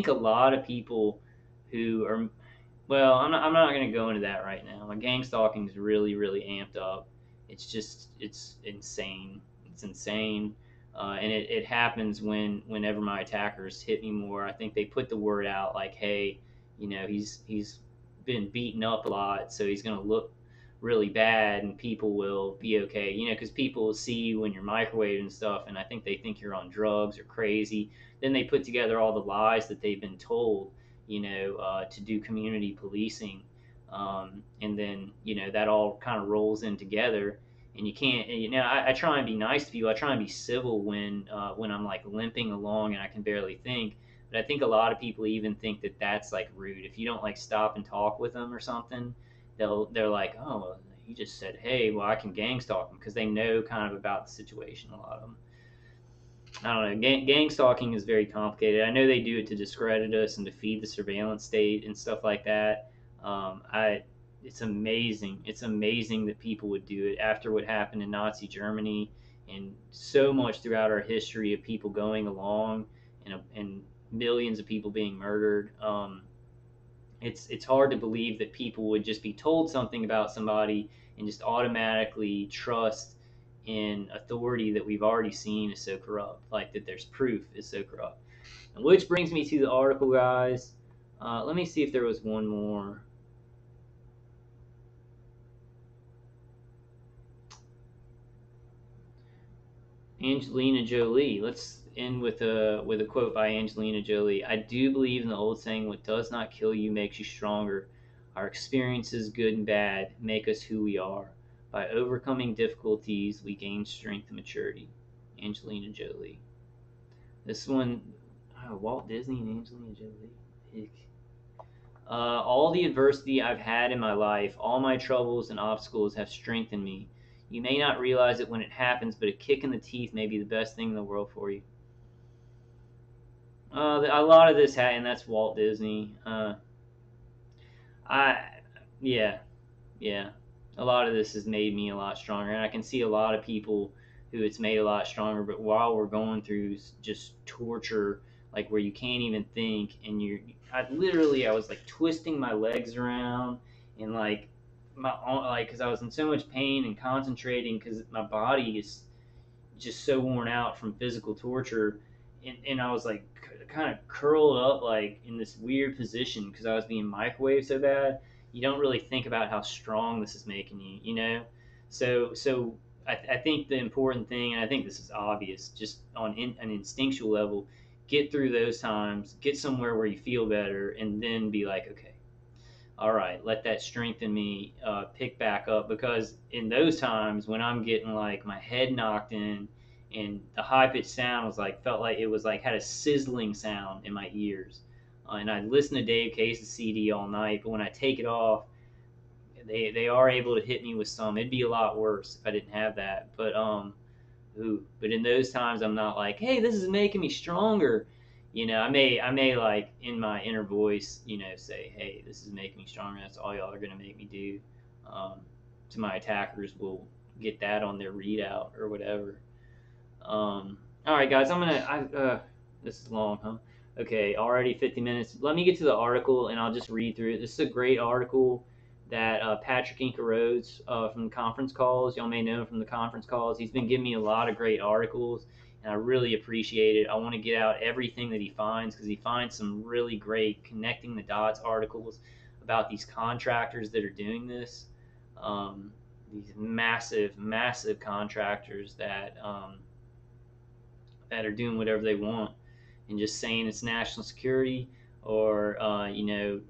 A: a lot of people who are, well, I'm not going to go into that right now. My gang stalking is really, really amped up. It's insane. It's insane. And it happens whenever my attackers hit me more. I think they put the word out like, hey, he's been beaten up a lot, so he's going to look really bad, and people will be okay. Because people see you when you're microwaved and stuff, and I think they think you're on drugs or crazy. Then they put together all the lies that they've been told, to do community policing. And then, that all kind of rolls in together. And you can't, I try and be nice to people. I try and be civil when I'm like limping along and I can barely think. But I think a lot of people even think that that's like rude. If you don't like stop and talk with them or something, they're like, oh, well, he just said, hey, well, I can gang stalk him, because they know kind of about the situation. A lot of them. I don't know. Gang stalking is very complicated. I know they do it to discredit us and to feed the surveillance state and stuff like that. I It's amazing. It's amazing that people would do it after what happened in Nazi Germany, and so much throughout our history of people going along, and millions of people being murdered. It's hard to believe that people would just be told something about somebody and just automatically trust in authority that we've already seen is so corrupt, like that there's proof is so corrupt. And which brings me to the article, guys. Let me see if there was one more. Angelina Jolie. Let's end with a quote by Angelina Jolie. I do believe in the old saying, "What does not kill you makes you stronger." Our experiences, good and bad, make us who we are. By overcoming difficulties, we gain strength and maturity. Angelina Jolie. This one, Walt Disney and Angelina Jolie. Ick. All the adversity I've had in my life, all my troubles and obstacles have strengthened me. You may not realize it when it happens, but a kick in the teeth may be the best thing in the world for you. A lot of this and that's Walt Disney. I, yeah, yeah. A lot of this has made me a lot stronger, and I can see a lot of people who it's made a lot stronger. But while we're going through just torture, like where you can't even think, and I was like twisting my legs around, and like because I was in so much pain and concentrating because my body is just so worn out from physical torture, and I was like kind of curled up like in this weird position because I was being microwaved so bad. You don't really think about how strong this is making you. So I think the important thing, and I think this is obvious, just on an instinctual level, get through those times, get somewhere where you feel better, and then be like, okay, all right, let that strengthen me, pick back up, because in those times when I'm getting like my head knocked in, and the high pitched sound was like, felt like it was like had a sizzling sound in my ears, and I listen to Dave Case's CD all night, but when I take it off, they are able to hit me with some. It'd be a lot worse if I didn't have that, but but in those times, I'm not like, hey, this is making me stronger. I may like in my inner voice, say, hey, this is making me stronger. That's all y'all are gonna make me do. Um, to my attackers, will get that on their readout or whatever. All right, guys, this is long, huh? Okay, already 50 minutes. Let me get to the article and I'll just read through it. This is a great article that Patrick Inca Rhodes from the conference calls. Y'all may know him from the conference calls. He's been giving me a lot of great articles, and I really appreciate it. I want to get out everything that he finds because he finds some really great connecting the dots articles about these contractors that are doing this. These massive, massive contractors that are doing whatever they want and just saying it's national security, or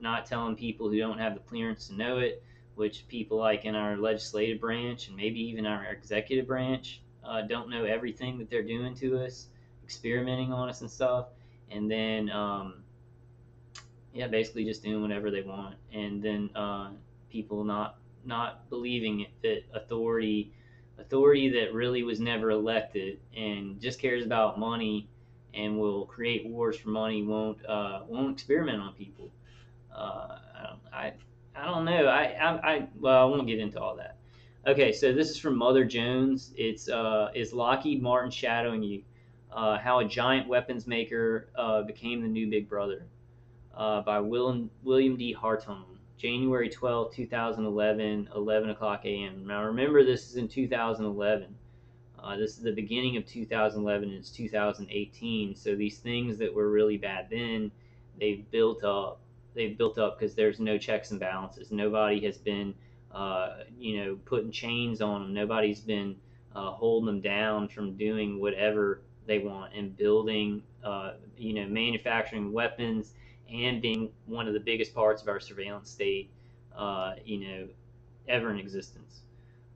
A: not telling people who don't have the clearance to know it, which people like in our legislative branch and maybe even our executive branch don't know everything that they're doing to us, experimenting on us and stuff. And then yeah, basically just doing whatever they want, and then people not believing it, that authority that really was never elected and just cares about money and will create wars for money won't experiment on people. I don't know. Well, I won't get into all that. Okay, so this is from Mother Jones. It's is Lockheed Martin shadowing you? How a giant weapons maker became the new Big Brother, by William D. Hartung, January 12, 2011, 11 o'clock a.m. Now remember, this is in 2011. This is the beginning of 2011, and it's 2018. So these things that were really bad then, they've built up. They've built up because there's no checks and balances. Nobody has been, putting chains on them. Nobody's been holding them down from doing whatever they want and building, manufacturing weapons and being one of the biggest parts of our surveillance state, ever in existence.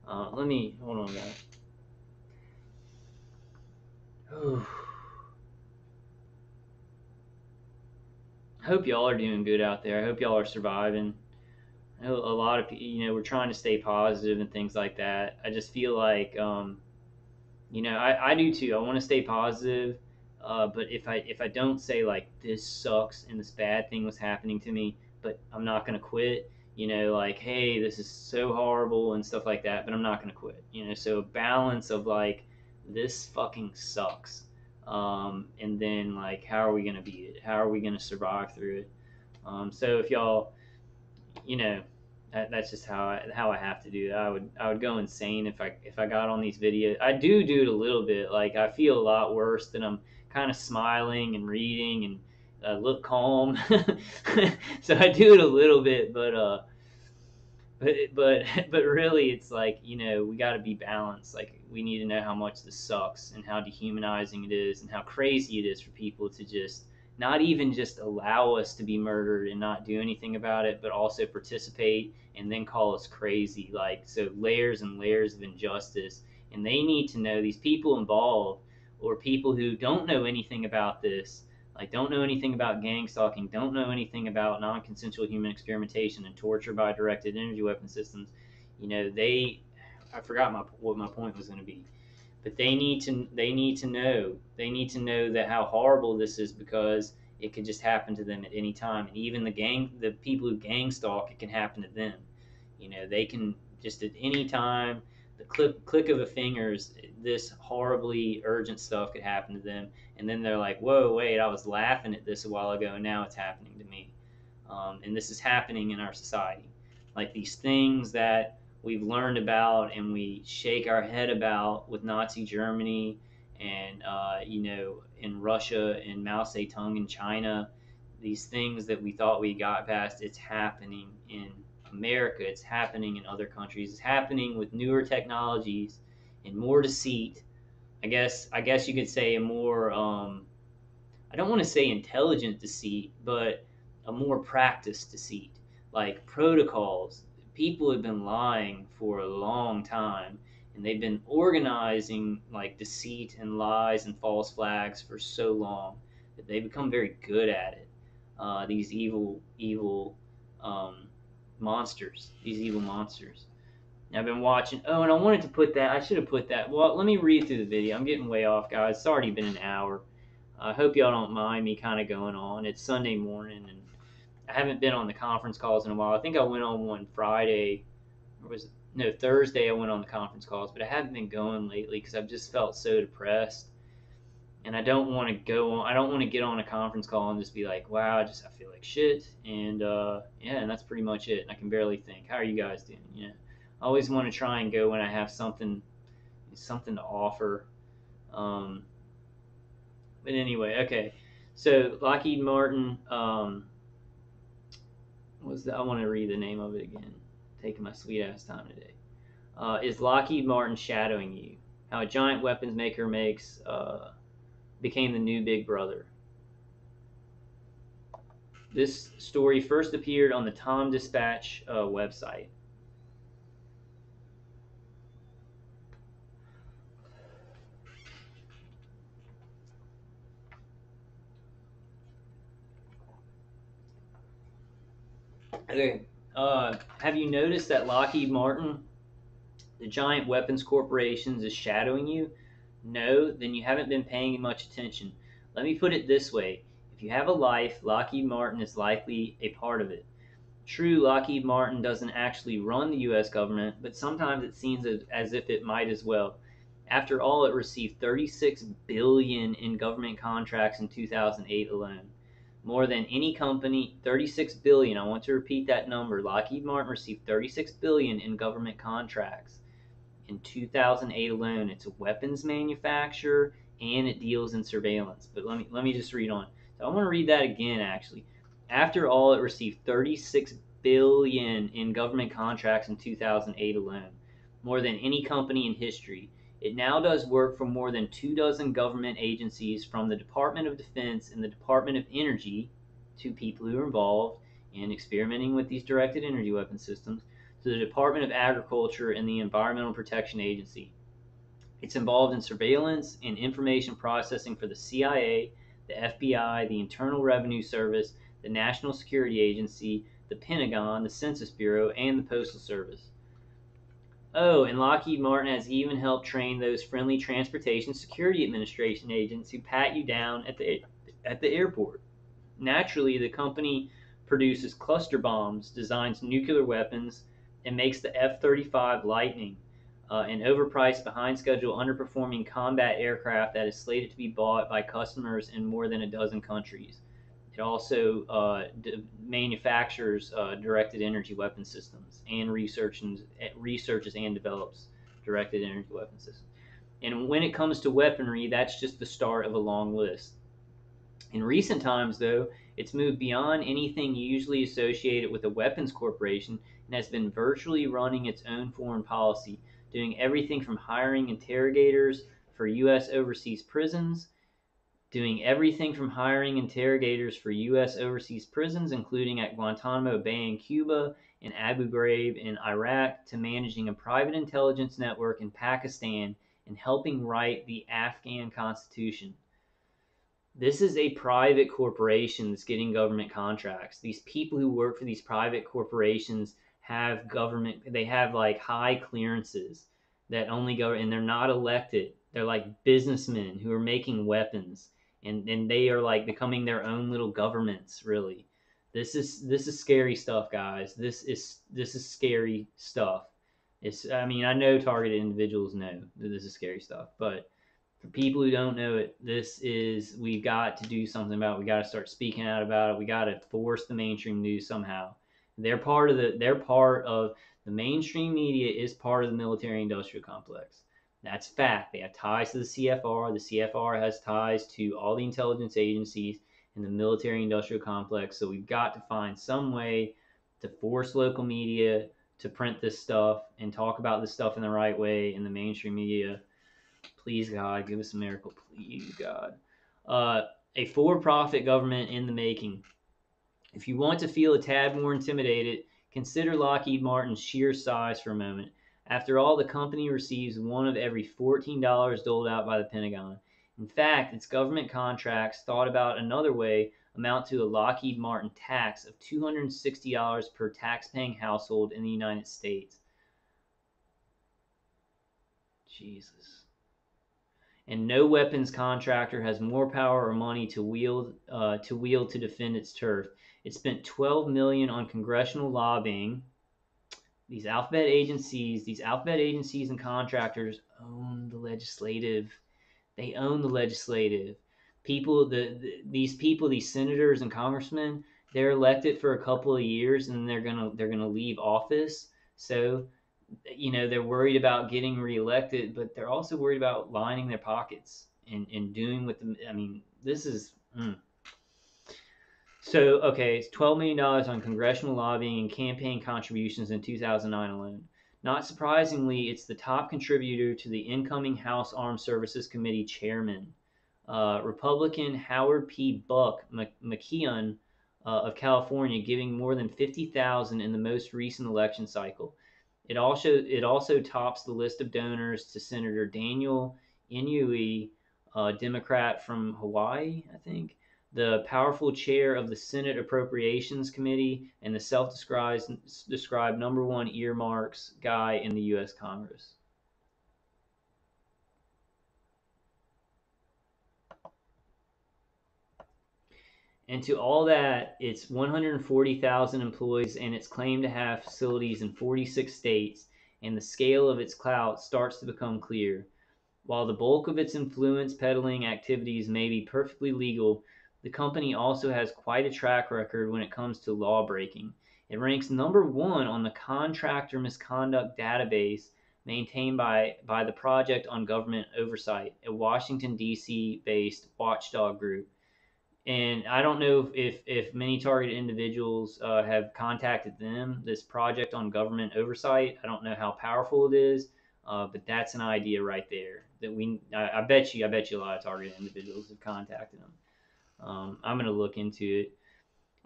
A: Let me hold on, guys. I hope y'all are doing good out there. I hope y'all are surviving. I know a lot of people, we're trying to stay positive and things like that. I just feel like, I do too. I want to stay positive, but if I don't say like this sucks and this bad thing was happening to me, but I'm not gonna quit. Like, hey, this is so horrible and stuff like that, but I'm not gonna quit. So a balance of like, this fucking sucks, and then like, how are we gonna beat it? How are we gonna survive through it? So if y'all, you know, that's just how I have to do that. I would go insane if I got on these videos. I do it a little bit. Like, I feel a lot worse than I'm kind of smiling and reading and look calm. So I do it a little bit, but but really, it's like, we got to be balanced. Like, we need to know how much this sucks and how dehumanizing it is and how crazy it is for people to just not even just allow us to be murdered and not do anything about it, but also participate and then call us crazy. Like, so layers and layers of injustice. And they need to know, these people involved, or people who don't know anything about this, like, don't know anything about gang stalking, don't know anything about non-consensual human experimentation and torture by directed energy weapon systems. I forgot what my point was going to be, but they need to know that how horrible this is, because it could just happen to them at any time. And even the people who gang stalk, it can happen to them. They can just at any time, the click of a fingers, this horribly urgent stuff could happen to them, and then they're like, whoa, wait, I was laughing at this a while ago and now it's happening to me. And this is happening in our society. Like, these things that we've learned about and we shake our head about with Nazi Germany and, in Russia and Mao Zedong in China, these things that we thought we got past, it's happening in America, it's happening in other countries, it's happening with newer technologies and more deceit. I guess you could say a more, I don't want to say intelligent deceit, but a more practiced deceit, like protocols. People have been lying for a long time, and they've been organizing like deceit and lies and false flags for so long that they become very good at it. These evil um, monsters, these evil monsters. I've been watching. Oh, and I wanted to put that. I should have put that. Well, let me read through the video. I'm getting way off, guys. It's already been an hour. I hope y'all don't mind me kind of going on. It's Sunday morning, and I haven't been on the conference calls in a while. I think I went on one Friday, or was it? No, Thursday I went on the conference calls, but I haven't been going lately because I've just felt so depressed. and I don't want to go on. I don't want to get on a conference call and just be like, "Wow, I feel like shit," and yeah, and that's pretty much it. I can barely think. How are you guys doing? I always want to try and go when I have something to offer. Um, but anyway, okay. So Lockheed Martin I want to read the name of it again. Taking my sweet ass time today. Is Lockheed Martin shadowing you? How a giant weapons maker became the new big brother. This story first appeared on the Tom Dispatch website. Okay. Have you noticed that Lockheed Martin, the giant weapons corporations, is shadowing you? No, then you haven't been paying much attention. Let me put it this way: if you have a life, Lockheed Martin is likely a part of it. True, Lockheed Martin doesn't actually run the U.S. government, but sometimes it seems as if it might as well. After all, it received 36 billion in government contracts in 2008 alone. More than any company, 36 billion. I want to repeat that number. Lockheed Martin received 36 billion in government contracts in 2008 alone. It's a weapons manufacturer and it deals in surveillance. But let me just read on. So I want to read that again actually. After all, it received 36 billion in government contracts in 2008 alone, more than any company in history. It now does work for more than 24 government agencies, from the Department of Defense and the Department of Energy, two people who are involved in experimenting with these directed energy weapon systems, to the Department of Agriculture and the Environmental Protection Agency. It's involved in surveillance and information processing for the CIA, the FBI, the Internal Revenue Service, the National Security Agency, the Pentagon, the Census Bureau, and the Postal Service. Oh, and Lockheed Martin has even helped train those friendly Transportation Security Administration agents who pat you down at the airport. Naturally, the company produces cluster bombs, designs nuclear weapons, and makes the F-35 Lightning, an overpriced, behind-schedule, underperforming combat aircraft that is slated to be bought by customers in more than a dozen countries. It also manufactures directed energy weapon systems and researches and develops directed energy weapon systems. And when it comes to weaponry, that's just the start of a long list. In recent times, though, it's moved beyond anything usually associated with a weapons corporation and has been virtually running its own foreign policy, doing everything from hiring interrogators for U.S. overseas prisons, including at Guantanamo Bay in Cuba and Abu Ghraib in Iraq, to managing a private intelligence network in Pakistan and helping write the Afghan constitution. This is a private corporation that's getting government contracts. These people who work for these private corporations they have like high clearances that only go, and they're not elected. They're like businessmen who are making weapons, and they are like becoming their own little governments, really. This is scary stuff, guys. This is scary stuff. I mean, I know targeted individuals know that this is scary stuff, but for people who don't know it, we've got to do something about it. We got to start speaking out about it. We got to force the mainstream news somehow. They're part of the mainstream media is part of the military industrial complex. That's fact. They have ties to the CFR. The CFR has ties to all the intelligence agencies in the military industrial complex. So we've got to find some way to force local media to print this stuff and talk about this stuff in the right way in the mainstream media. Please, God, give us a miracle. Please, God. A for-profit government in the making. If you want to feel a tad more intimidated, consider Lockheed Martin's sheer size for a moment. After all, the company receives one of every $14 doled out by the Pentagon. In fact, its government contracts, thought about another way, amount to a Lockheed Martin tax of $260 per tax-paying household in the United States. Jesus. And no weapons contractor has more power or money to wield to defend its turf. It spent $12 million on congressional lobbying. These alphabet agencies and contractors own the legislative. They own the legislative. People, these people, these senators and congressmen, they're elected for a couple of years and they're gonna leave office. So they're worried about getting reelected, but they're also worried about lining their pockets and doing what the. I mean, this is. So, okay, it's $12 million on congressional lobbying and campaign contributions in 2009 alone. Not surprisingly, it's the top contributor to the incoming House Armed Services Committee chairman, Republican Howard P. Buck McKeon of California, giving more than 50,000 in the most recent election cycle. It also tops the list of donors to Senator Daniel Inouye, a Democrat from Hawaii, I think, the powerful chair of the Senate Appropriations Committee, and the self-described number one earmarks guy in the U.S. Congress. And to all that, it's 140,000 employees, and it's claimed to have facilities in 46 states, and the scale of its clout starts to become clear. While the bulk of its influence peddling activities may be perfectly legal, the company also has quite a track record when it comes to law breaking. It ranks number one on the contractor misconduct database maintained by the Project on Government Oversight, a Washington, D.C. based watchdog group. And I don't know if many targeted individuals have contacted them. This project on government oversight. I don't know how powerful it is, but that's an idea right there. That I bet you a lot of targeted individuals have contacted them. I'm gonna look into it.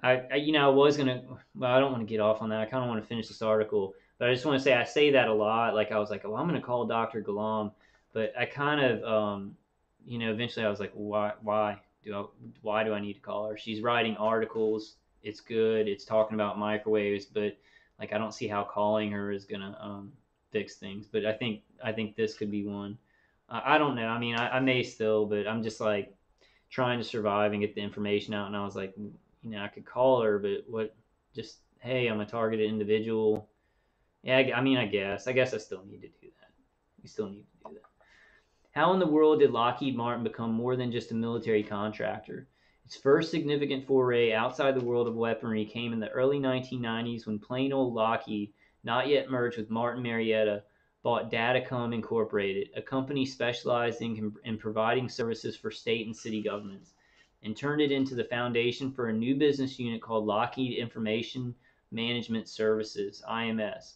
A: I was gonna. Well, I don't want to get off on that. I kind of want to finish this article, but I just want to say I say that a lot. Like I was like, oh, I'm gonna call Dr. Galam, but I kind of, eventually I was like, why do I need to call her? She's writing articles. It's good. It's talking about microwaves, but like I don't see how calling her is gonna fix things. But I think this could be one. I don't know. I mean, I may still, but I'm just like trying to survive and get the information out. And I was like, I could call her, but what? Just hey, I'm a targeted individual. Yeah, I mean, I guess I still need to do that. We still need to do that. How in the world did Lockheed Martin become more than just a military contractor? Its first significant foray outside the world of weaponry came in the early 1990s when plain old Lockheed, not yet merged with Martin Marietta, bought Datacom Incorporated, a company specializing in providing services for state and city governments, and turned it into the foundation for a new business unit called Lockheed Information Management Services, IMS.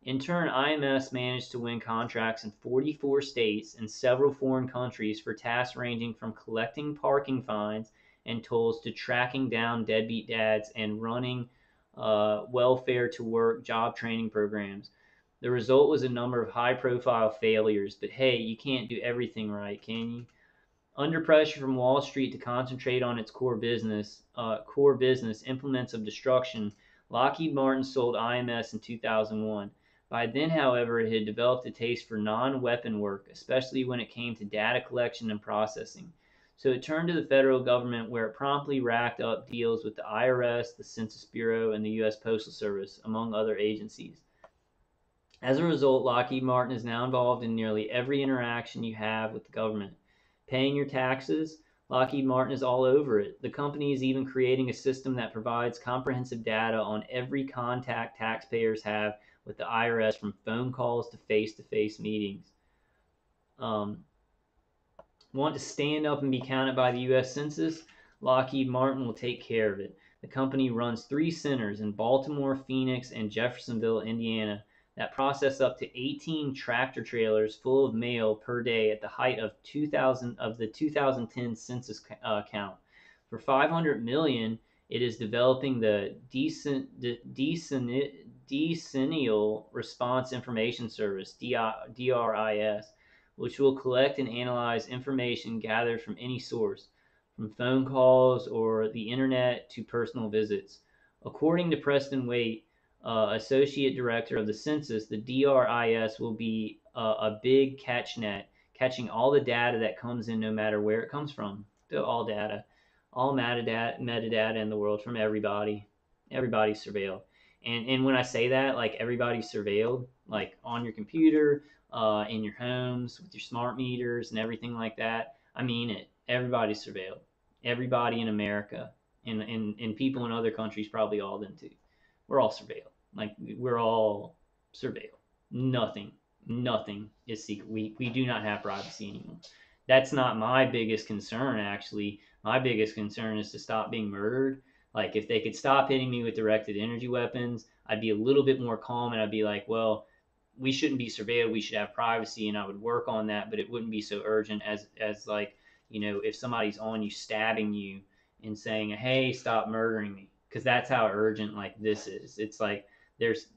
A: In turn, IMS managed to win contracts in 44 states and several foreign countries for tasks ranging from collecting parking fines and tolls to tracking down deadbeat dads and running welfare to work job training programs. The result was a number of high profile failures, but hey, you can't do everything right, can you? Under pressure from Wall Street to concentrate on its core business implements of destruction, Lockheed Martin sold IMS in 2001. By then, however, it had developed a taste for non-weapon work, especially when it came to data collection and processing. So it turned to the federal government, where it promptly racked up deals with the IRS, the Census Bureau, and the U.S. Postal Service, among other agencies. As a result, Lockheed Martin is now involved in nearly every interaction you have with the government. Paying your taxes, Lockheed Martin is all over it. The company is even creating a system that provides comprehensive data on every contact taxpayers have with the IRS, from phone calls to face meetings. Um, Want to stand up and be counted by the U.S. Census? Lockheed Martin will take care of it. The company runs 3 centers in Baltimore, Phoenix, and Jeffersonville, Indiana, that process up to 18 tractor trailers full of mail per day at the height of the 2010 census count. For 500 million, it is developing the Decennial Response Information Service (DRIS), which will collect and analyze information gathered from any source, from phone calls or the internet to personal visits. According to Preston Waite, Associate Director of the Census, the DRIS will be a big catch net, catching all the data that comes in, no matter where it comes from. All data, all metadata in the world, from everybody. Everybody's surveilled. And when I say that, like everybody's surveilled, like on your computer, in your homes with your smart meters and everything like that. I mean it. Everybody's surveilled. Everybody in America, and people in other countries probably all them too. We're all surveilled. Like we're all surveilled. Nothing, nothing is secret. We do not have privacy anymore. That's not my biggest concern, actually. My biggest concern is to stop being murdered. Like if they could stop hitting me with directed energy weapons, I'd be a little bit more calm, and I'd be like, well, we shouldn't be surveilled. We should have privacy, and I would work on that, but it wouldn't be so urgent as like, if somebody's on you, stabbing you and saying, hey, stop murdering me, because that's how urgent like this is. It's like there's,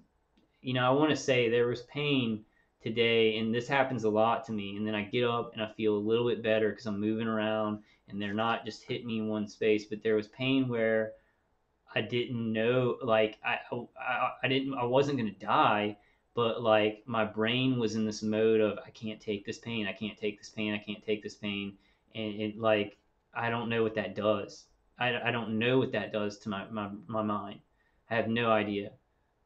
A: I want to say there was pain today, and this happens a lot to me, and then I get up and I feel a little bit better because I'm moving around and they're not just hitting me in one space. But there was pain where I didn't know, like I wasn't gonna die, but like my brain was in this mode of I can't take this pain, I can't take this pain, I can't take this pain, and it like I don't know what that does. I don't know what that does to my mind. I have no idea.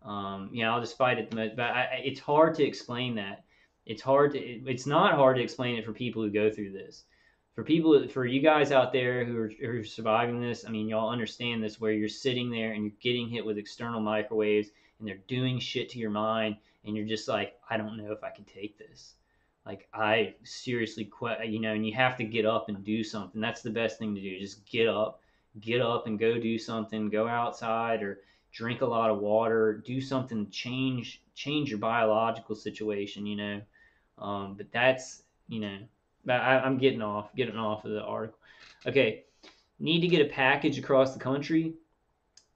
A: I'll just fight it the most, but it's hard to explain that. It's not hard to explain it for people who go through this. For you guys out there who are surviving this, I mean, y'all understand this, where you're sitting there and you're getting hit with external microwaves and they're doing shit to your mind, and you're just like, I don't know if I can take this. Like, I seriously quit, and you have to get up and do something. That's the best thing to do. Just get up and go do something, go outside, or drink a lot of water, do something, change your biological situation. But that's, I'm getting off of the article. Okay, need to get a package across the country.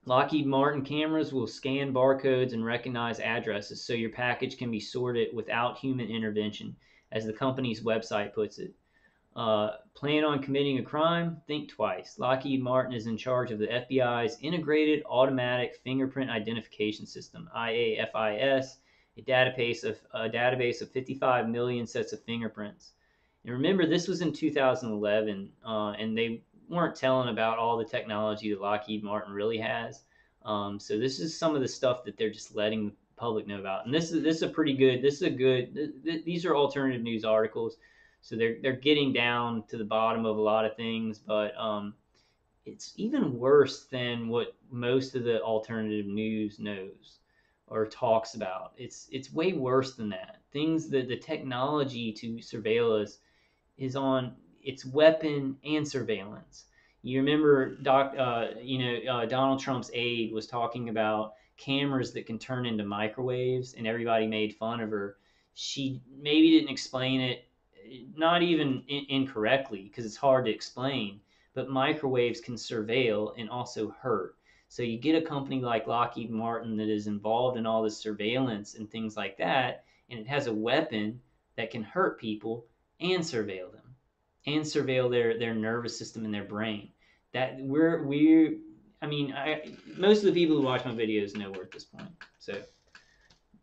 A: Lockheed Martin cameras will scan barcodes and recognize addresses, so your package can be sorted without human intervention, as the company's website puts it. Plan on committing a crime? Think twice. Lockheed Martin is in charge of the FBI's Integrated Automatic Fingerprint Identification System, IAFIS, a database of 55 million sets of fingerprints. And remember, this was in 2011, and they weren't telling about all the technology that Lockheed Martin really has. So this is some of the stuff that they're just letting the public know about. And this is a pretty good. These are alternative news articles, so they're getting down to the bottom of a lot of things. But it's even worse than what most of the alternative news knows or talks about. It's way worse than that. Things that the technology to surveil us is on its weapon and surveillance. You remember, Donald Trump's aide was talking about cameras that can turn into microwaves, and everybody made fun of her. She maybe didn't explain it, not even incorrectly, because it's hard to explain. But microwaves can surveil and also hurt. So you get a company like Lockheed Martin that is involved in all this surveillance and things like that, and it has a weapon that can hurt people and surveil them and surveil their nervous system and their brain. That we're I mean, most of the people who watch my videos know we're at this point. So,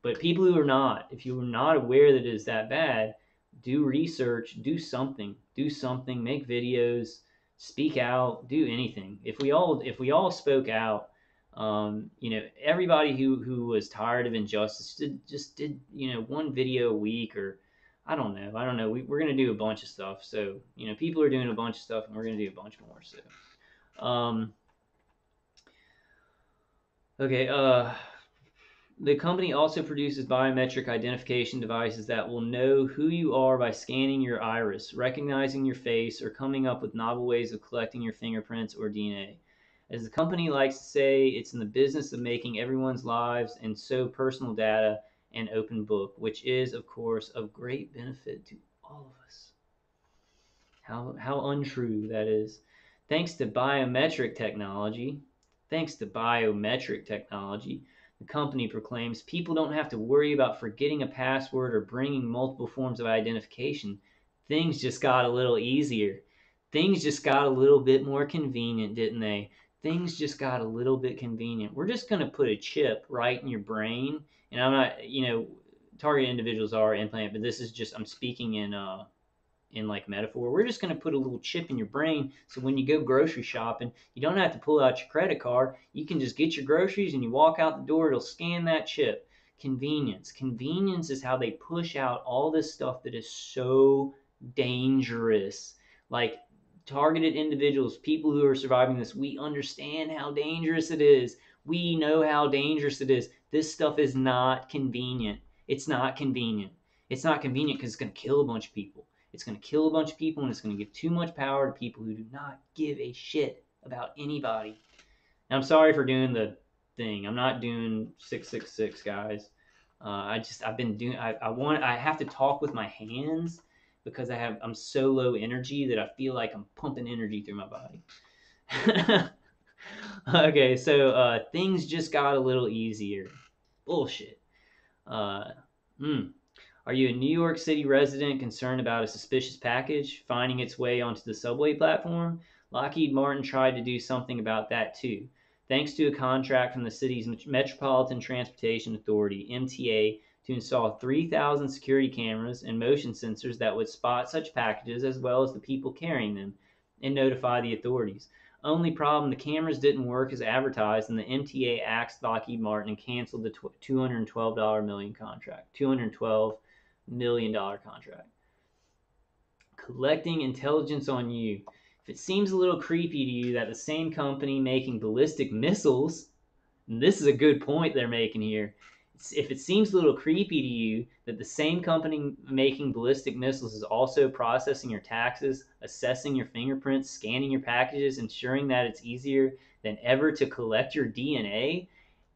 A: but people who are not, if you are not aware that it is that bad, do research, do something, make videos, speak out, do anything. If we all spoke out, everybody who was tired of injustice did one video a week, or I don't know. We're gonna do a bunch of stuff. So people are doing a bunch of stuff, and we're gonna do a bunch more. So, okay. The company also produces biometric identification devices that will know who you are by scanning your iris, recognizing your face, or coming up with novel ways of collecting your fingerprints or DNA. As the company likes to say, it's in the business of making everyone's lives and so personal data an open book, which is, of course, of great benefit to all of us. How untrue that is. Thanks to biometric technology, the company proclaims people don't have to worry about forgetting a password or bringing multiple forms of identification. Things just got a little easier. Things just got a little bit more convenient, didn't they? Things just got a little bit convenient. We're just going to put a chip right in your brain. And I'm not, target individuals are implanted, but this is just, I'm speaking in like metaphor. We're just going to put a little chip in your brain so when you go grocery shopping, you don't have to pull out your credit card. You can just get your groceries and you walk out the door, it'll scan that chip. Convenience. Convenience is how they push out all this stuff that is so dangerous. Like targeted individuals, people who are surviving this, we understand how dangerous it is. We know how dangerous it is. This stuff is not convenient. It's not convenient. It's not convenient because it's going to kill a bunch of people. It's going to kill a bunch of people, and it's going to give too much power to people who do not give a shit about anybody. And I'm sorry for doing the thing. I'm not doing 666, guys. I've been doing. I have to talk with my hands because I'm so low energy that I feel like I'm pumping energy through my body. Okay, so things just got a little easier. Bullshit. Uh, hmm. Are you a New York City resident concerned about a suspicious package finding its way onto the subway platform? Lockheed Martin tried to do something about that too. Thanks to a contract from the city's Metropolitan Transportation Authority, MTA, to install 3,000 security cameras and motion sensors that would spot such packages as well as the people carrying them and notify the authorities. Only problem, the cameras didn't work as advertised, and the MTA axed Lockheed Martin and canceled the $212 million contract. $212 million contract. Collecting intelligence on you. If it seems a little creepy to you that the same company making ballistic missiles, and this is a good point they're making here, if it seems a little creepy to you that the same company making ballistic missiles is also processing your taxes, assessing your fingerprints, scanning your packages, ensuring that it's easier than ever to collect your DNA,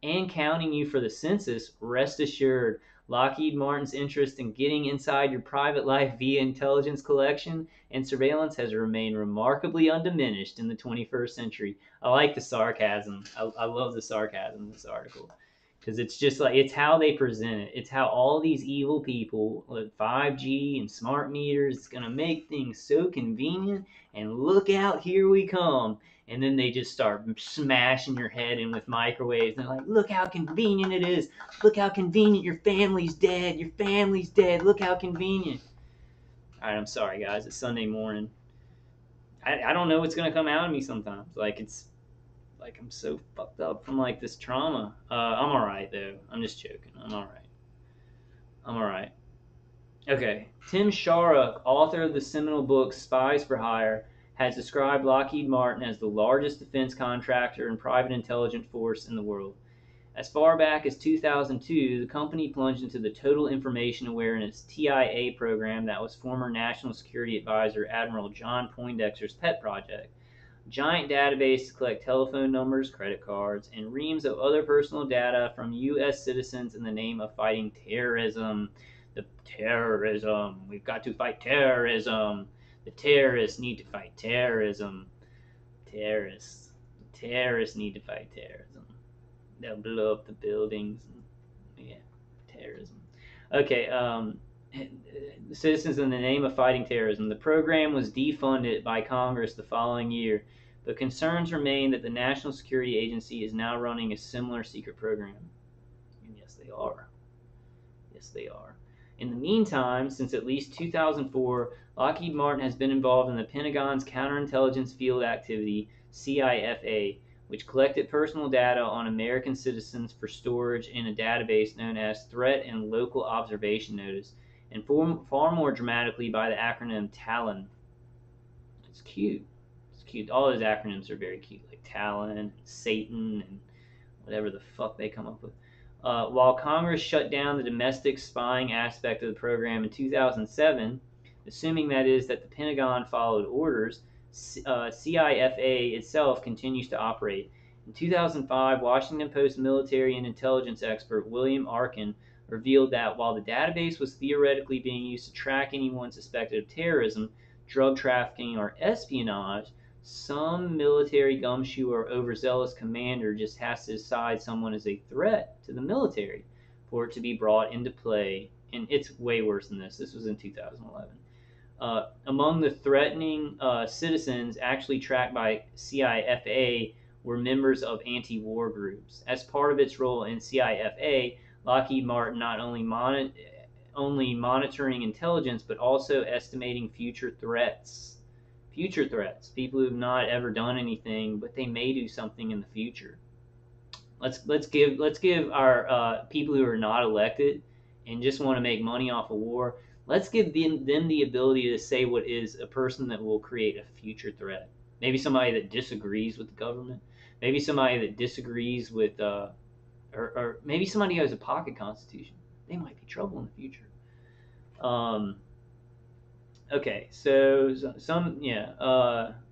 A: and counting you for the census, rest assured, Lockheed Martin's interest in getting inside your private life via intelligence collection and surveillance has remained remarkably undiminished in the 21st century. I like the sarcasm. I love the sarcasm in this article because it's just like it's how they present it. It's how all these evil people with 5G and smart meters is going to make things so convenient, and look out, here we come. And then they just start smashing your head in with microwaves. And they're like, look how convenient it is. Look how convenient. Your family's dead. Your family's dead. Look how convenient. All right, I'm sorry, guys. It's Sunday morning. I don't know what's going to come out of me sometimes. Like, it's like I'm so fucked up from like this trauma. I'm all right, though. I'm just joking. I'm all right. I'm all right. Okay. Tim Sharrock, author of the seminal book Spies for Hire, has described Lockheed Martin as the largest defense contractor and private intelligence force in the world. As far back as 2002, the company plunged into the Total Information Awareness (TIA) program that was former National Security Advisor Admiral John Poindexter's pet project. A giant database to collect telephone numbers, credit cards, and reams of other personal data from U.S. citizens in the name of fighting terrorism. The terrorism. We've got to fight terrorism. The terrorists need to fight terrorism. Terrorists. The terrorists need to fight terrorism. They'll blow up the buildings. And, yeah, terrorism. Okay, citizens in the name of fighting terrorism. The program was defunded by Congress the following year, but concerns remain that the National Security Agency is now running a similar secret program. And yes, they are. Yes, they are. In the meantime, since at least 2004, Lockheed Martin has been involved in the Pentagon's Counterintelligence Field Activity, CIFA, which collected personal data on American citizens for storage in a database known as Threat and Local Observation Notice, and far more dramatically by the acronym TALON. It's cute. It's cute. All those acronyms are very cute, like Talon, and Satan, and whatever the fuck they come up with. While Congress shut down the domestic spying aspect of the program in 2007, assuming that is that the Pentagon followed orders, CIFA itself continues to operate. In 2005, Washington Post military and intelligence expert William Arkin revealed that while the database was theoretically being used to track anyone suspected of terrorism, drug trafficking, or espionage, some military gumshoe or overzealous commander just has to decide someone is a threat to the military for it to be brought into play. And it's way worse than this. This was in 2011. Among the threatening citizens actually tracked by CIFA were members of anti-war groups. As part of its role in CIFA, Lockheed Martin not only only monitoring intelligence, but also estimating future threats. Future threats. People who have not ever done anything, but they may do something in the future. Let's give our people who are not elected and just want to make money off of war. Let's give them the ability to say what is a person that will create a future threat. Maybe somebody that disagrees with the government. Maybe somebody that disagrees with, or maybe somebody who has a pocket constitution. They might be trouble in the future. Um, Okay, so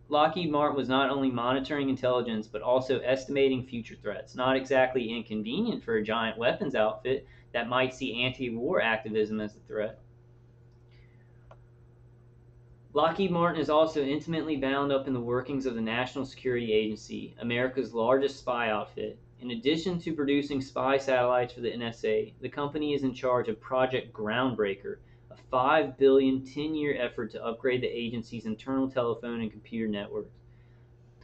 A: Lockheed Martin was not only monitoring intelligence but also estimating future threats. Not exactly inconvenient for a giant weapons outfit that might see anti-war activism as a threat. Lockheed Martin is also intimately bound up in the workings of the National Security Agency, America's largest spy outfit. In addition to producing spy satellites for the NSA, the company is in charge of Project Groundbreaker, a $5 billion 10-year effort to upgrade the agency's internal telephone and computer networks.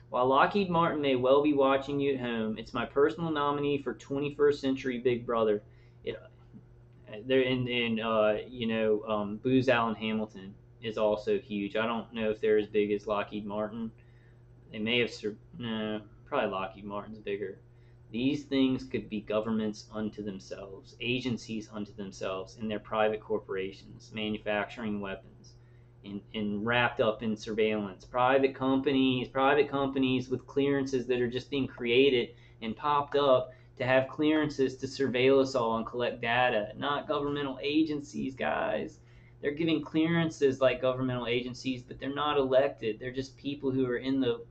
A: While Lockheed Martin may well be watching you at home, it's my personal nominee for 21st Century Big Brother. It, they're Booz Allen Hamilton is also huge. I don't know if they're as big as Lockheed Martin. They may have, no, probably Lockheed Martin's bigger. These things could be governments unto themselves, agencies unto themselves, in their private corporations, manufacturing weapons, and wrapped up in surveillance. Private companies with clearances that are just being created and popped up to have clearances to surveil us all and collect data, not governmental agencies, guys. They're giving clearances like governmental agencies, but they're not elected. They're just people who are in the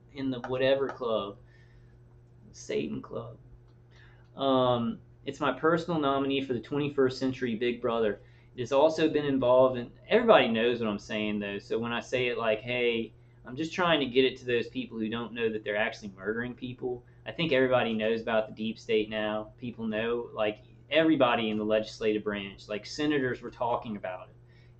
A: whatever club, Satan club. It's my personal nominee for the 21st Century Big Brother. It has also been involved in. Everybody knows what I'm saying though, so when I say it like, "Hey," I'm just trying to get it to those people who don't know that they're actually murdering people. I think everybody knows about the deep state now. People know, like everybody in the legislative branch, like senators were talking about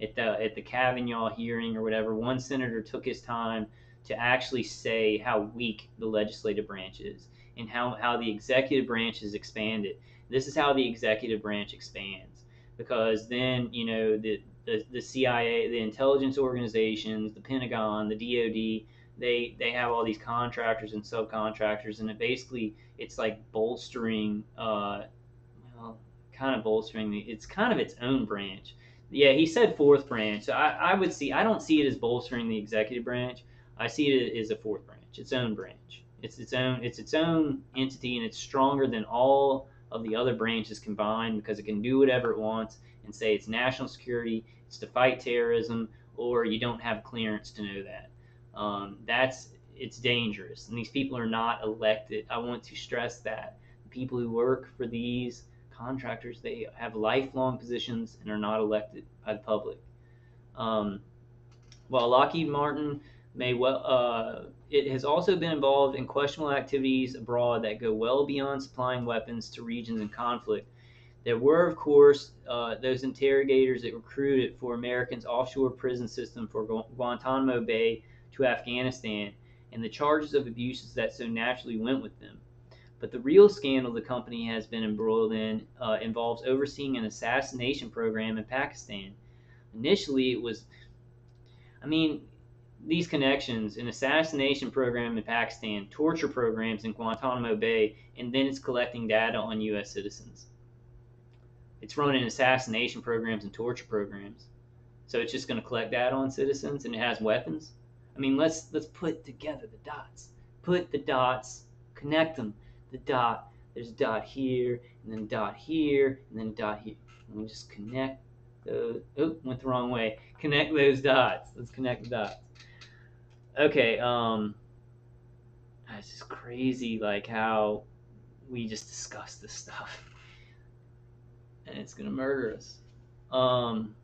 A: it at the Kavanaugh hearing or whatever. One senator took his time to actually say how weak the legislative branch is and how the executive branch is expanded. This is how the executive branch expands, because then the CIA, the intelligence organizations, the Pentagon, the DoD, they have all these contractors and subcontractors, and it's like bolstering, well, kind of bolstering it's kind of its own branch. Yeah, he said fourth branch. So I don't see it as bolstering the executive branch. I see it as a fourth branch, its own branch. It's its own entity, and it's stronger than all of the other branches combined because it can do whatever it wants and say it's national security, it's to fight terrorism, or you don't have clearance to know that. It's dangerous, and these people are not elected. I want to stress that the people who work for these contractors, they have lifelong positions and are not elected by the public. Um, while Lockheed Martin it has also been involved in questionable activities abroad that go well beyond supplying weapons to regions in conflict. There were, of course, those interrogators that recruited for Americans' offshore prison system for Guantanamo Bay to Afghanistan, and the charges of abuses that so naturally went with them. But the real scandal the company has been embroiled in involves overseeing an assassination program in Pakistan. Initially, it was, I mean, these connections: an assassination program in Pakistan, torture programs in Guantanamo Bay, and then it's collecting data on U.S. citizens. It's running assassination programs and torture programs. So it's just going to collect data on citizens, and it has weapons. I mean, let's put together the dots. Put the dots, connect them. The dot. There's a dot here, and then a dot here, and then a dot here. And we just connect those. Oh, went the wrong way. Connect those dots. Let's connect the dots. Okay. It's just crazy, like how we just discuss this stuff, and it's gonna murder us. Um,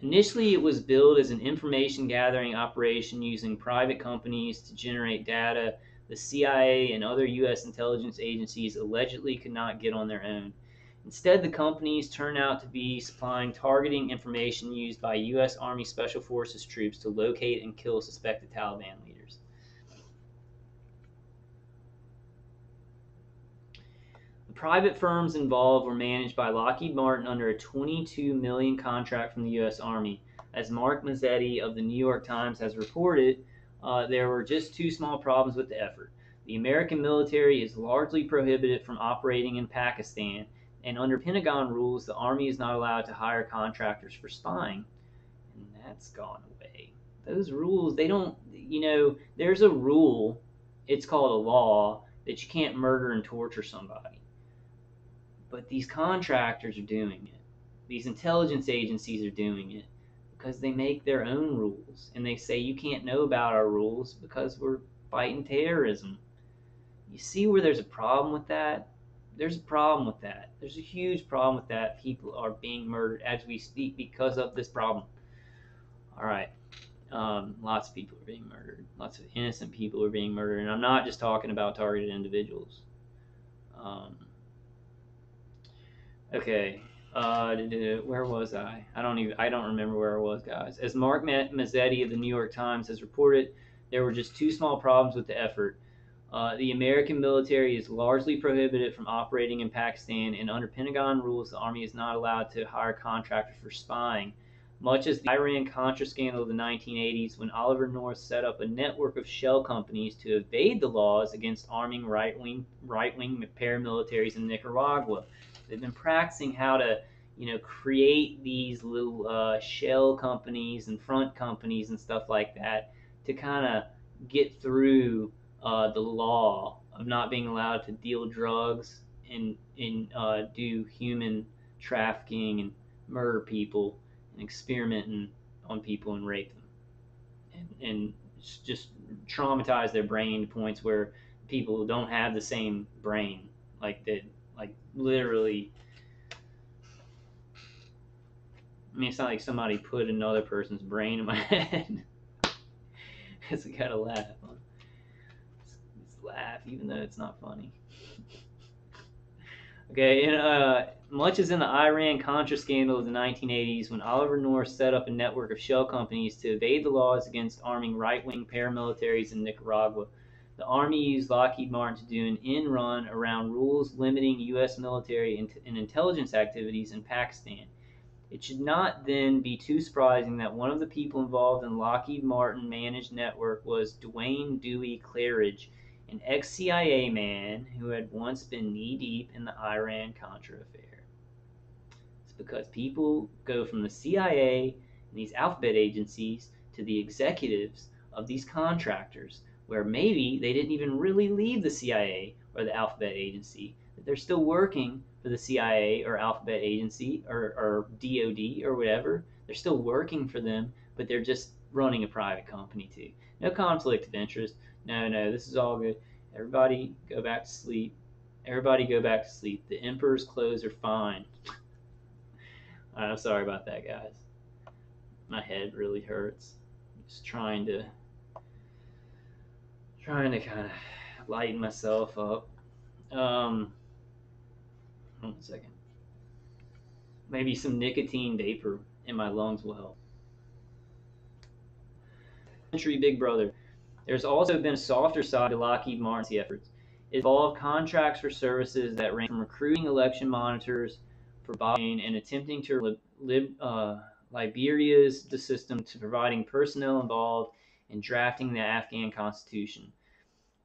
A: Initially, it was billed as an information gathering operation using private companies to generate data the CIA and other U.S. intelligence agencies allegedly could not get on their own. Instead, the companies turned out to be supplying targeting information used by U.S. Army Special Forces troops to locate and kill suspected Taliban leaders. The private firms involved were managed by Lockheed Martin under a $22 million contract from the U.S. Army. As Mark Mazzetti of the New York Times has reported, there were just two small problems with the effort. The American military is largely prohibited from operating in Pakistan, and under Pentagon rules, the Army is not allowed to hire contractors for spying. And that's gone away. Those rules, they don't, there's a rule, it's called a law, that you can't murder and torture somebody. But these contractors are doing it. These intelligence agencies are doing it because they make their own rules. And they say you can't know about our rules because we're fighting terrorism. You see where there's a problem with that? There's a problem with that. There's a huge problem with that. People are being murdered as we speak because of this problem. All right. Lots of people are being murdered. Lots of innocent people are being murdered. And I'm not just talking about targeted individuals. Okay. Where was I? I don't remember where I was, guys. As Mark Mazzetti of the New York Times has reported, there were just two small problems with the effort. The American military is largely prohibited from operating in Pakistan, and under Pentagon rules, the Army is not allowed to hire contractors for spying. Much as the Iran-Contra scandal of the 1980s, when Oliver North set up a network of shell companies to evade the laws against arming right-wing paramilitaries in Nicaragua. They've been practicing how to, create these little shell companies and front companies and stuff like that to kind of get through the law of not being allowed to deal drugs and do human trafficking and murder people and experimenting on people and rape them and just traumatize their brain to points where people don't have the same brain like literally. I mean, it's not like somebody put another person's brain in my head. It's gotta laugh. Let's laugh, even though it's not funny. Okay, and much as in the Iran-Contra scandal of the 1980s, when Oliver North set up a network of shell companies to evade the laws against arming right-wing paramilitaries in Nicaragua, the Army used Lockheed Martin to do an end run around rules limiting U.S. military and intelligence activities in Pakistan. It should not then be too surprising that one of the people involved in Lockheed Martin managed network was Dwayne Dewey Claridge, an ex-CIA man who had once been knee-deep in the Iran-Contra affair. It's because people go from the CIA and these alphabet agencies to the executives of these contractors, where maybe they didn't even really leave the CIA or the alphabet agency, that they're still working for the CIA or alphabet agency or DOD or whatever. They're still working for them, but they're just running a private company too. No conflict of interest. No, this is all good. Everybody go back to sleep. Everybody go back to sleep. The Emperor's clothes are fine. I'm sorry about that, guys. My head really hurts. Just trying to kind of lighten myself up. Hold on a second. Maybe some nicotine vapor in my lungs will help. Big Brother. There's also been a softer side to Lockheed Martin's efforts. It involved contracts for services that range from recruiting election monitors for Bahrain and attempting to Liberia's the system to providing personnel involved in drafting the Afghan constitution.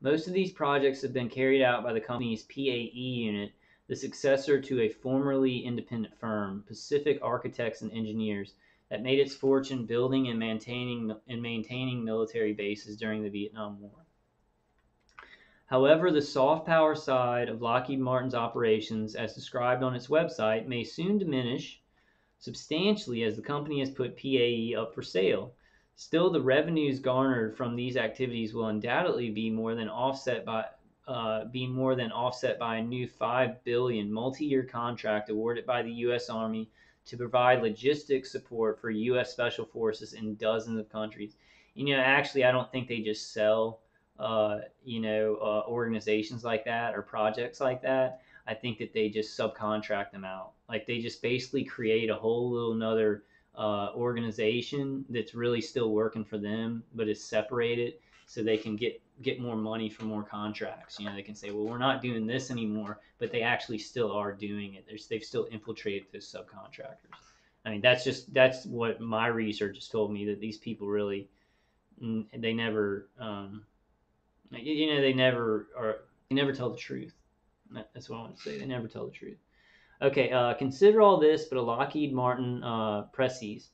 A: Most of these projects have been carried out by the company's PAE unit, the successor to a formerly independent firm, Pacific Architects and Engineers, that made its fortune building and maintaining military bases during the Vietnam War. However, the soft power side of Lockheed Martin's operations, as described on its website, may soon diminish substantially as the company has put PAE up for sale. Still, the revenues garnered from these activities will undoubtedly be more than offset by a new $5 billion multi-year contract awarded by the U.S. Army to provide logistics support for U.S. Special Forces in dozens of countries. Actually, I don't think they just sell, organizations like that or projects like that. I think that they just subcontract them out. Like they just basically create a whole little another organization that's really still working for them, but is separated so they can get get more money for more contracts. They can say, well, we're not doing this anymore, but they actually still are doing it. They've still infiltrated those subcontractors. I mean, that's what my research has told me, that these people really, they never, they never tell the truth. That's what I want to say. They never tell the truth. Okay, consider all this, but a Lockheed Martin presses.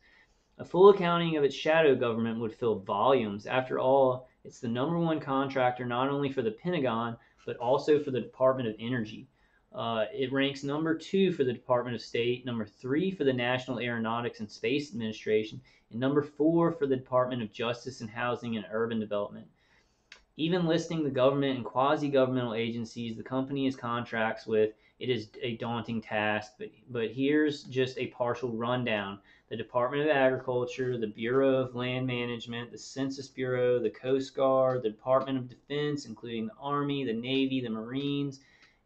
A: A full accounting of its shadow government would fill volumes. After all, it's the number one contractor not only for the Pentagon, but also for the Department of Energy. It ranks number 2 for the Department of State, number 3 for the National Aeronautics and Space Administration, and number 4 for the Department of Justice and Housing and Urban Development. Even listing the government and quasi-governmental agencies the company has contracts with, it is a daunting task, but here's just a partial rundown. The Department of Agriculture, the Bureau of Land Management, the Census Bureau, the Coast Guard, the Department of Defense, including the Army, the Navy, the Marines,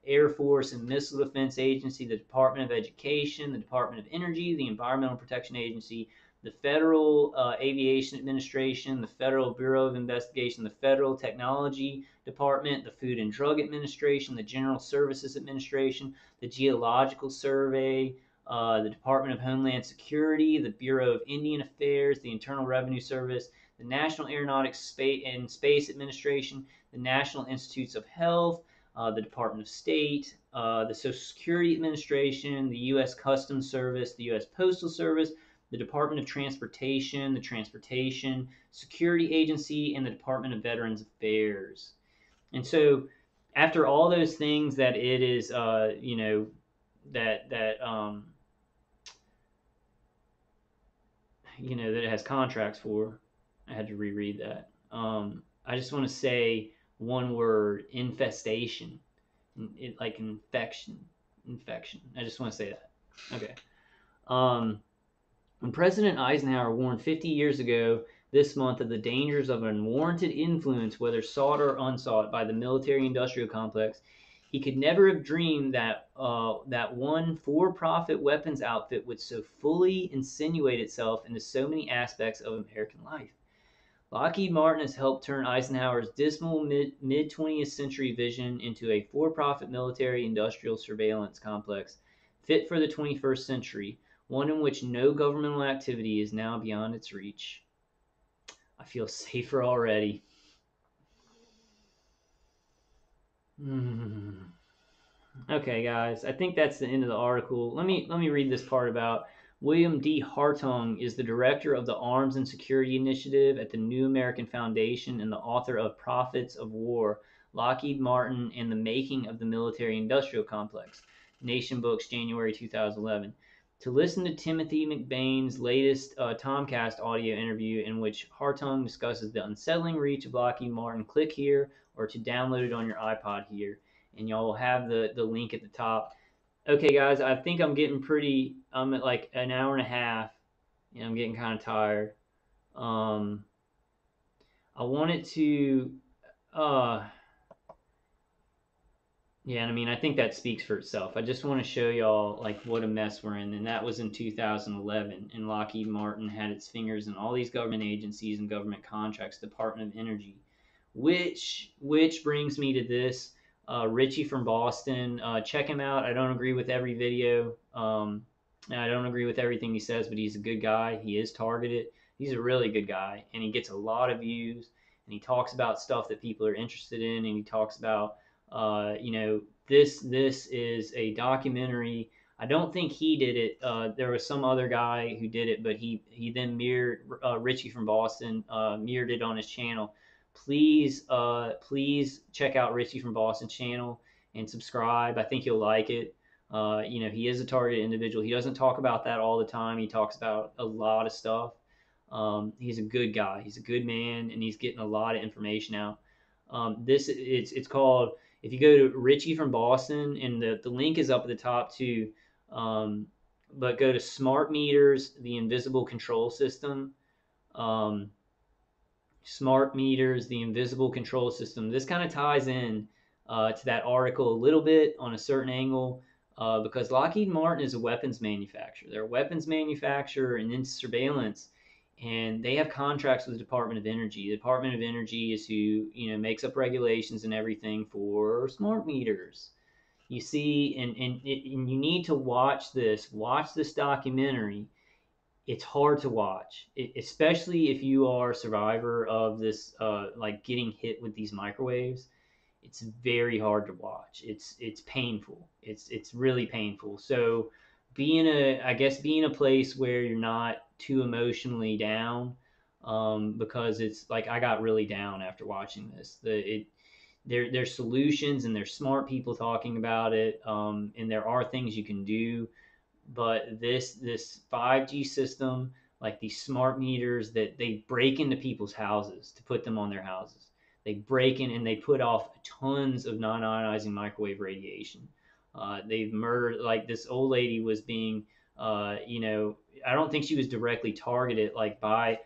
A: Air Force and Missile Defense Agency, the Department of Education, the Department of Energy, the Environmental Protection Agency, the Federal Aviation Administration, the Federal Bureau of Investigation, the Federal Technology Department, the Food and Drug Administration, the General Services Administration, the Geological Survey, the Department of Homeland Security, the Bureau of Indian Affairs, the Internal Revenue Service, the National Aeronautics and Space Administration, the National Institutes of Health, the Department of State, the Social Security Administration, the U.S. Customs Service, the U.S. Postal Service, the Department of Transportation, the Transportation Security Agency, and the Department of Veterans Affairs. And so, after all those things that it is, that it has contracts for, I had to reread that. I just want to say one word: infestation, like infection. I just want to say that. Okay. When President Eisenhower warned 50 years ago this month of the dangers of unwarranted influence, whether sought or unsought, by the military-industrial complex, he could never have dreamed that one for-profit weapons outfit would so fully insinuate itself into so many aspects of American life. Lockheed Martin has helped turn Eisenhower's dismal mid-20th century vision into a for-profit military-industrial surveillance complex fit for the 21st century, one in which no governmental activity is now beyond its reach. I feel safer already. Okay, guys, I think that's the end of the article. Let me read this part about William D. Hartung is the director of the Arms and Security Initiative at the New American Foundation and the author of Prophets of War, Lockheed Martin and the Making of the Military-Industrial Complex, Nation Books, January 2011. To listen to Timothy McBain's latest Tomcast audio interview in which Hartung discusses the unsettling reach of Lockheed Martin, click here, or to download it on your iPod here. And y'all will have the link at the top. Okay, guys, I think I'm at like an hour and a half, and I'm getting kind of tired. I wanted to, yeah, and I mean, I think that speaks for itself. I just want to show y'all like what a mess we're in, and that was in 2011, and Lockheed Martin had its fingers in all these government agencies and government contracts, Department of Energy, which brings me to this. Richie from Boston, check him out. I don't agree with every video. I don't agree with everything he says, but he's a good guy. He is targeted. He's a really good guy, and he gets a lot of views, and he talks about stuff that people are interested in, and he talks about this is a documentary. I don't think he did it. There was some other guy who did it, but he then mirrored Richie from Boston, mirrored it on his channel. Please check out Richie from Boston's channel and subscribe. I think you'll like it. He is a targeted individual. He doesn't talk about that all the time. He talks about a lot of stuff. He's a good guy. He's a good man, and he's getting a lot of information out. It's called, if you go to Richie from Boston, and the link is up at the top too, but go to Smart Meters, the Invisible Control System. Smart Meters, the Invisible Control System. This kind of ties in to that article a little bit on a certain angle, because Lockheed Martin is a weapons manufacturer. They're a weapons manufacturer, and in surveillance, and they have contracts with the Department of Energy. The Department of Energy is who, makes up regulations and everything for smart meters. You see, and you need to watch this documentary. It's hard to watch, especially if you are a survivor of this, like getting hit with these microwaves. It's very hard to watch. It's painful. It's really painful. So I guess be in a place where you're not too emotionally down, because it's like I got really down after watching this. There's solutions and there's smart people talking about it, and there are things you can do, but this 5G system, like these smart meters that they break into people's houses to put them on their houses. They break in and they put off tons of non-ionizing microwave radiation. They've murdered, like this old lady was being, I don't think she was directly targeted like by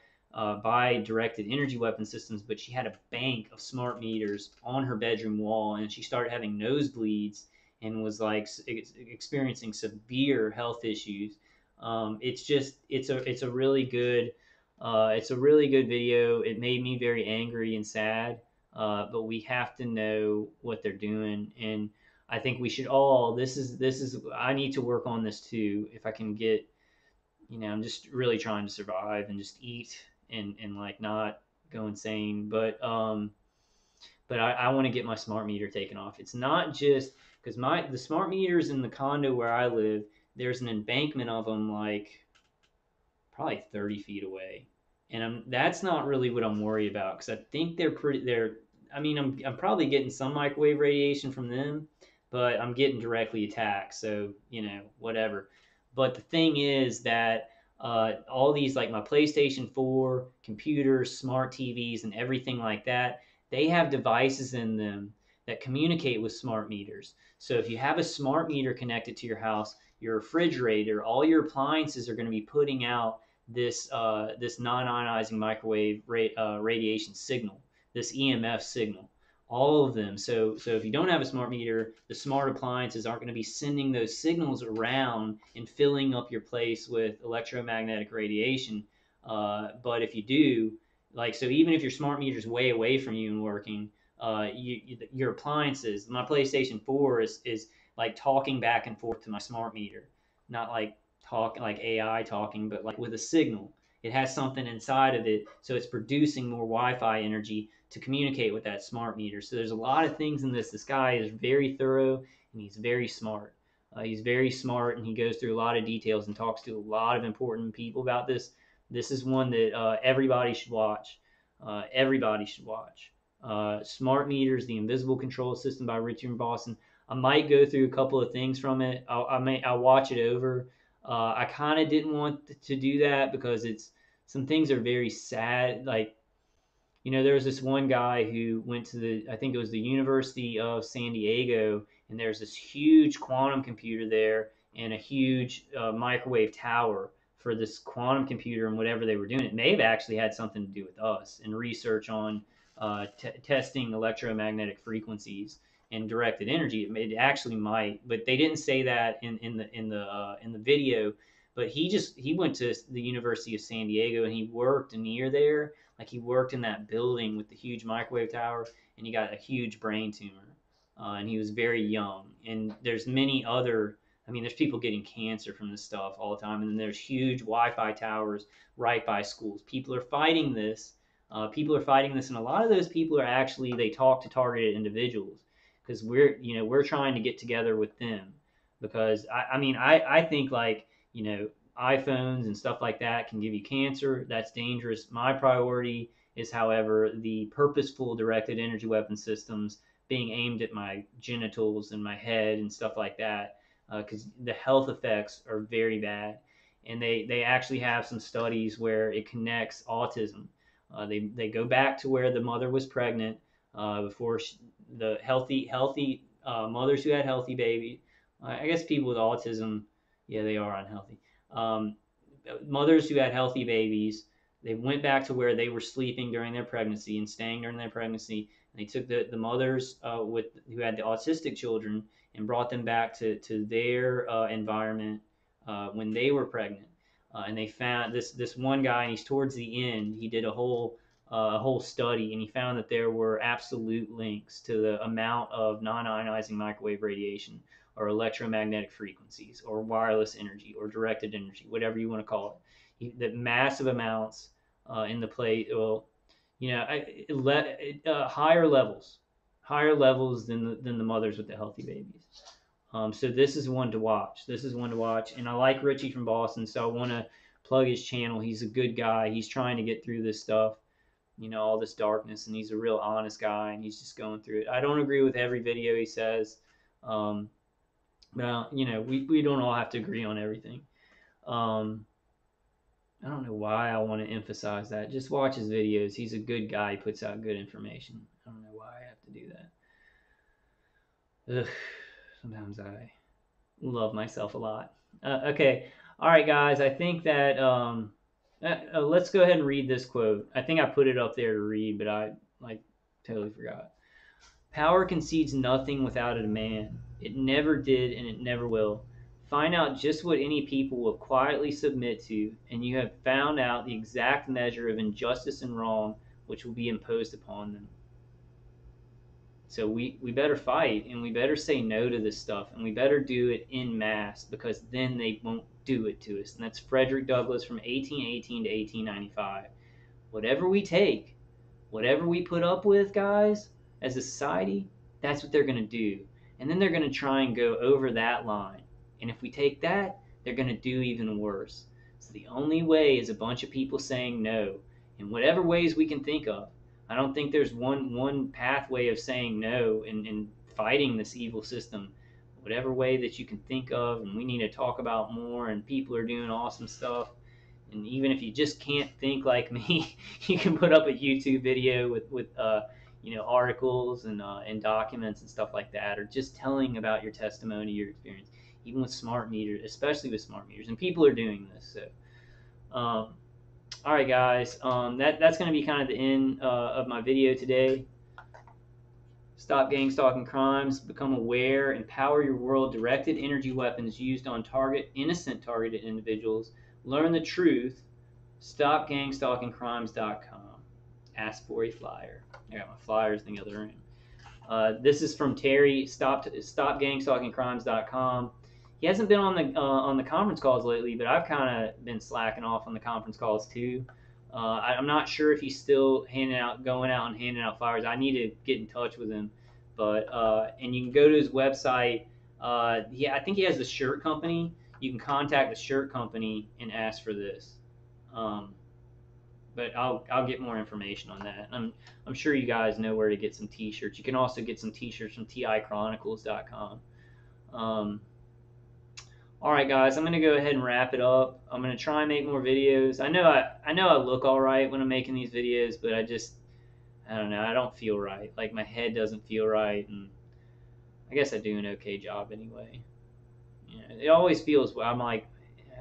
A: directed energy weapon systems, but she had a bank of smart meters on her bedroom wall, and she started having nosebleeds and was like experiencing severe health issues. It's a really good video. It made me very angry and sad, but we have to know what they're doing, and I think we should all. This is I need to work on this too. If I can get, I'm just really trying to survive and just eat and like not go insane, but I want to get my smart meter taken off. It's not just because the smart meters in the condo where I live, there's an embankment of them like probably 30 feet away, and that's not really what I'm worried about because I think they're. I mean, I'm probably getting some microwave radiation from them, but I'm getting directly attacked, so whatever. But the thing is that all these, like my PlayStation 4, computers, smart TVs, and everything like that, they have devices in them that communicate with smart meters. So if you have a smart meter connected to your house, your refrigerator, all your appliances are going to be putting out this non-ionizing microwave radiation signal, this EMF signal, all of them. So if you don't have a smart meter, the smart appliances aren't going to be sending those signals around and filling up your place with electromagnetic radiation. But if you do, like, so even if your smart meter is way away from you and working, your appliances, my PlayStation 4 is like talking back and forth to my smart meter, not like like AI talking, but like with a signal. It has something inside of it, so it's producing more Wi-Fi energy to communicate with that smart meter. So there's a lot of things in this. This guy is very thorough and he's very smart. He's very smart and he goes through a lot of details and talks to a lot of important people about this. This is one that everybody should watch. Everybody should watch. Smart Meters, The Invisible Control System by Richard Boston. I might go through a couple of things from it. I'll watch it over. I kind of didn't want to do that because some things are very sad. Like, there was this one guy who went to I think it was the University of San Diego, and there's this huge quantum computer there and a huge microwave tower for this quantum computer and whatever they were doing. It may have actually had something to do with us and research on testing electromagnetic frequencies and directed energy. It actually might, but they didn't say that in the video. But he went to the University of San Diego and he worked near there, like he worked in that building with the huge microwave tower, and he got a huge brain tumor, and he was very young. And there's many other. I mean, there's people getting cancer from this stuff all the time, and then there's huge Wi-Fi towers right by schools. People are fighting this. And a lot of those people are actually they talk to targeted individuals because we're trying to get together with them because I think like iPhones and stuff like that can give you cancer. That's dangerous. My priority is, however, the purposeful directed energy weapon systems being aimed at my genitals and my head and stuff like that, because the health effects are very bad. And they actually have some studies where it connects autism. They go back to where the mother was pregnant before the healthy mothers who had healthy babies. I guess people with autism, yeah, they are unhealthy. Um, Mothers who had healthy babies, they went back to where they were sleeping during their pregnancy and staying during their pregnancy. And they took the mothers who had the autistic children and brought them back to their environment when they were pregnant. And they found this one guy, and he's towards the end. He did a whole study, and he found that there were absolute links to the amount of non-ionizing microwave radiation, or electromagnetic frequencies, or wireless energy, or directed energy, whatever you want to call it. That massive amounts in the plate. Well, you know, higher levels than the mothers with the healthy babies. So this is one to watch. This is one to watch, and I like Richie from Boston, so I want to plug his channel. He's a good guy. He's trying to get through this stuff, you know, all this darkness, and he's a real honest guy, and he's just going through it. I don't agree with every video he says, um, but you know, we don't all have to agree on everything. I don't know why I want to emphasize that. Just watch his videos. He's a good guy. He puts out good information. I don't know why I have to do that. Ugh, sometimes I love myself a lot. Okay. All right, guys. I think that let's go ahead and read this quote. I think I put it up there to read, but I like totally forgot. Power concedes nothing without a demand. It never did, and it never will. Find out just what any people will quietly submit to, and you have found out the exact measure of injustice and wrong which will be imposed upon them. So we better fight, and we better say no to this stuff, and we better do it in mass, because then they won't do it to us. And that's Frederick Douglass from 1818 to 1895. Whatever we take, whatever we put up with, guys, as a society, that's what they're going to do. And then they're going to try and go over that line. And if we take that, they're going to do even worse. So the only way is a bunch of people saying no in whatever ways we can think of. I don't think there's one pathway of saying no and fighting this evil system. Whatever way that you can think of, and we need to talk about more, and people are doing awesome stuff. And even if you just can't think like me, you can put up a YouTube video with you know, articles and documents and stuff like that, or just telling about your testimony, your experience, even with smart meters, especially with smart meters. And people are doing this. So, all right, guys, that's going to be kind of the end of my video today. Stop gang stalking crimes, become aware, empower your world. Directed energy weapons used on innocent targeted individuals. Learn the truth. StopGangStalkingCrimes.com. Ask for a flyer. I got my flyers in the other room. This is from Terry. StopGangStalkingCrimes.com. He hasn't been on the conference calls lately, but I've kind of been slacking off on the conference calls too. I'm not sure if he's still going out and handing out flyers. I need to get in touch with him. But and you can go to his website. Yeah, I think he has the shirt company. You can contact the shirt company and ask for this. But I'll get more information on that. I'm sure you guys know where to get some T-shirts. You can also get some T-shirts from tichronicles.com. All right, guys, I'm gonna go ahead and wrap it up. I'm gonna try and make more videos. I know I look all right when I'm making these videos, but I don't know. I don't feel right. Like my head doesn't feel right, and I guess I do an okay job anyway. It always feels. I'm like,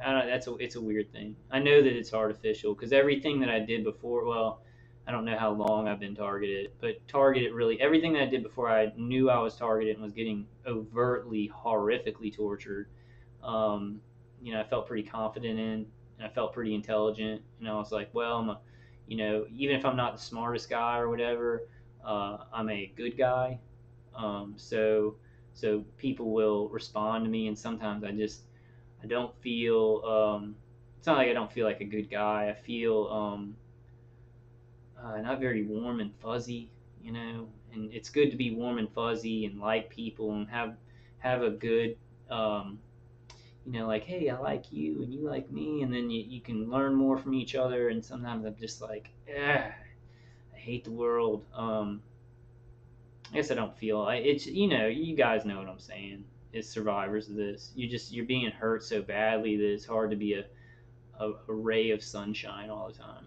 A: I don't. It's a weird thing. I know that it's artificial because everything that I did before. Well, I don't know how long I've been targeted, but targeted really everything that I did before I knew I was targeted and was getting overtly, horrifically tortured. You know, I felt pretty confident in, and I felt pretty intelligent, and I was like, well, you know, even if I'm not the smartest guy or whatever, I'm a good guy. So people will respond to me, and sometimes I don't feel. It's not like I don't feel like a good guy. I feel not very warm and fuzzy, you know. And it's good to be warm and fuzzy and like people and have a good, you know, like, hey, I like you and you like me, and then you can learn more from each other. And sometimes I'm just like, I hate the world. I guess I don't feel it's, you know, you guys know what I'm saying. As survivors of this, you're being hurt so badly that it's hard to be a ray of sunshine all the time.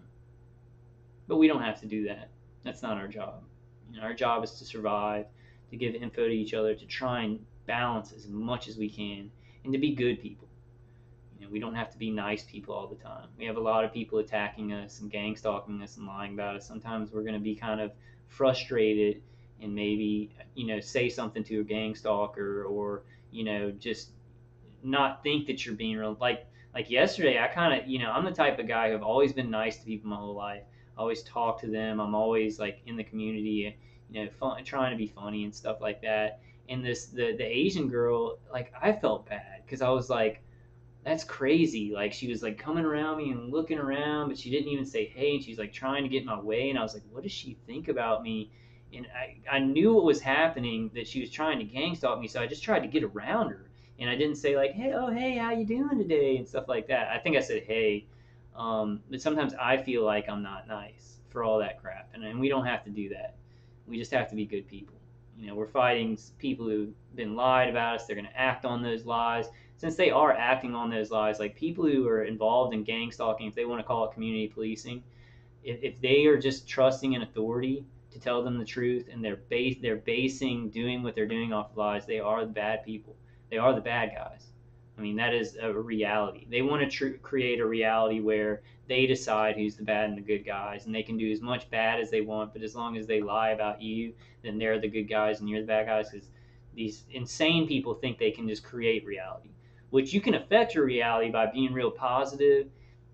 A: But we don't have to do that. That's not our job. You know, our job is to survive, to give info to each other, to try and balance as much as we can, and to be good people. You know, we don't have to be nice people all the time. We have a lot of people attacking us and gang stalking us and lying about us. Sometimes we're going to be kind of frustrated and maybe, you know, say something to a gang stalker, or, you know, just not think that you're being real. Like yesterday, I kind of, I'm the type of guy who have always been nice to people my whole life. I always talk to them. I'm always like in the community, fun, trying to be funny and stuff like that. And the Asian girl, like I felt bad because I was like, that's crazy. Like she was like coming around me and looking around, but she didn't even say hey. And she's like trying to get in my way, and I was like, what does she think about me? And I knew what was happening, that she was trying to gang stalk me, so I just tried to get around her, and I didn't say like, hey, oh hey, how you doing today and stuff like that. I think I said hey, but sometimes I feel like I'm not nice for all that crap, and we don't have to do that. We just have to be good people. We're fighting people who've been lied about us. They're going to act on those lies. Since they are acting on those lies, like people who are involved in gang stalking, if they want to call it community policing, if they are just trusting in authority to tell them the truth, and they're basing doing what they're doing off of lies, they are the bad people. They are the bad guys. I mean, that is a reality. They want to create a reality where they decide who's the bad and the good guys, and they can do as much bad as they want, but as long as they lie about you, then they're the good guys and you're the bad guys. Because these insane people think they can just create reality, which you can affect your reality by being real positive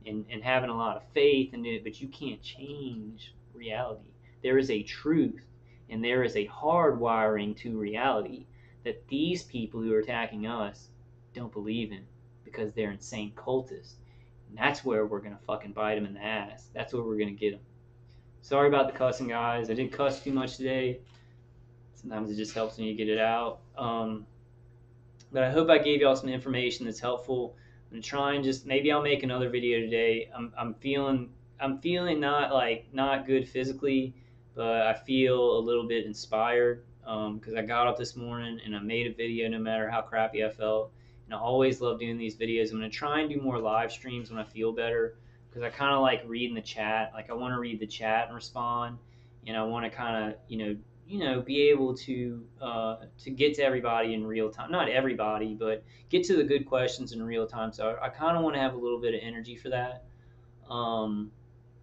A: and having a lot of faith in it, but you can't change reality. There is a truth and there is a hard wiring to reality that these people who are attacking us don't believe in, because they're insane cultists. And that's where we're going to fucking bite them in the ass. That's where we're going to get them. Sorry about the cussing, guys. I didn't cuss too much today. Sometimes it just helps me to get it out. But I hope I gave y'all some information that's helpful. I'm gonna try and just, maybe I'll make another video today. I'm feeling not good physically, but I feel a little bit inspired because I got up this morning and I made a video no matter how crappy I felt. And I always love doing these videos. I'm gonna try and do more live streams when I feel better, because I kind of like reading the chat. Like I want to read the chat and respond, and I want to kind of be able to get to everybody in real time. Not everybody, but get to the good questions in real time. So I kind of want to have a little bit of energy for that. Um,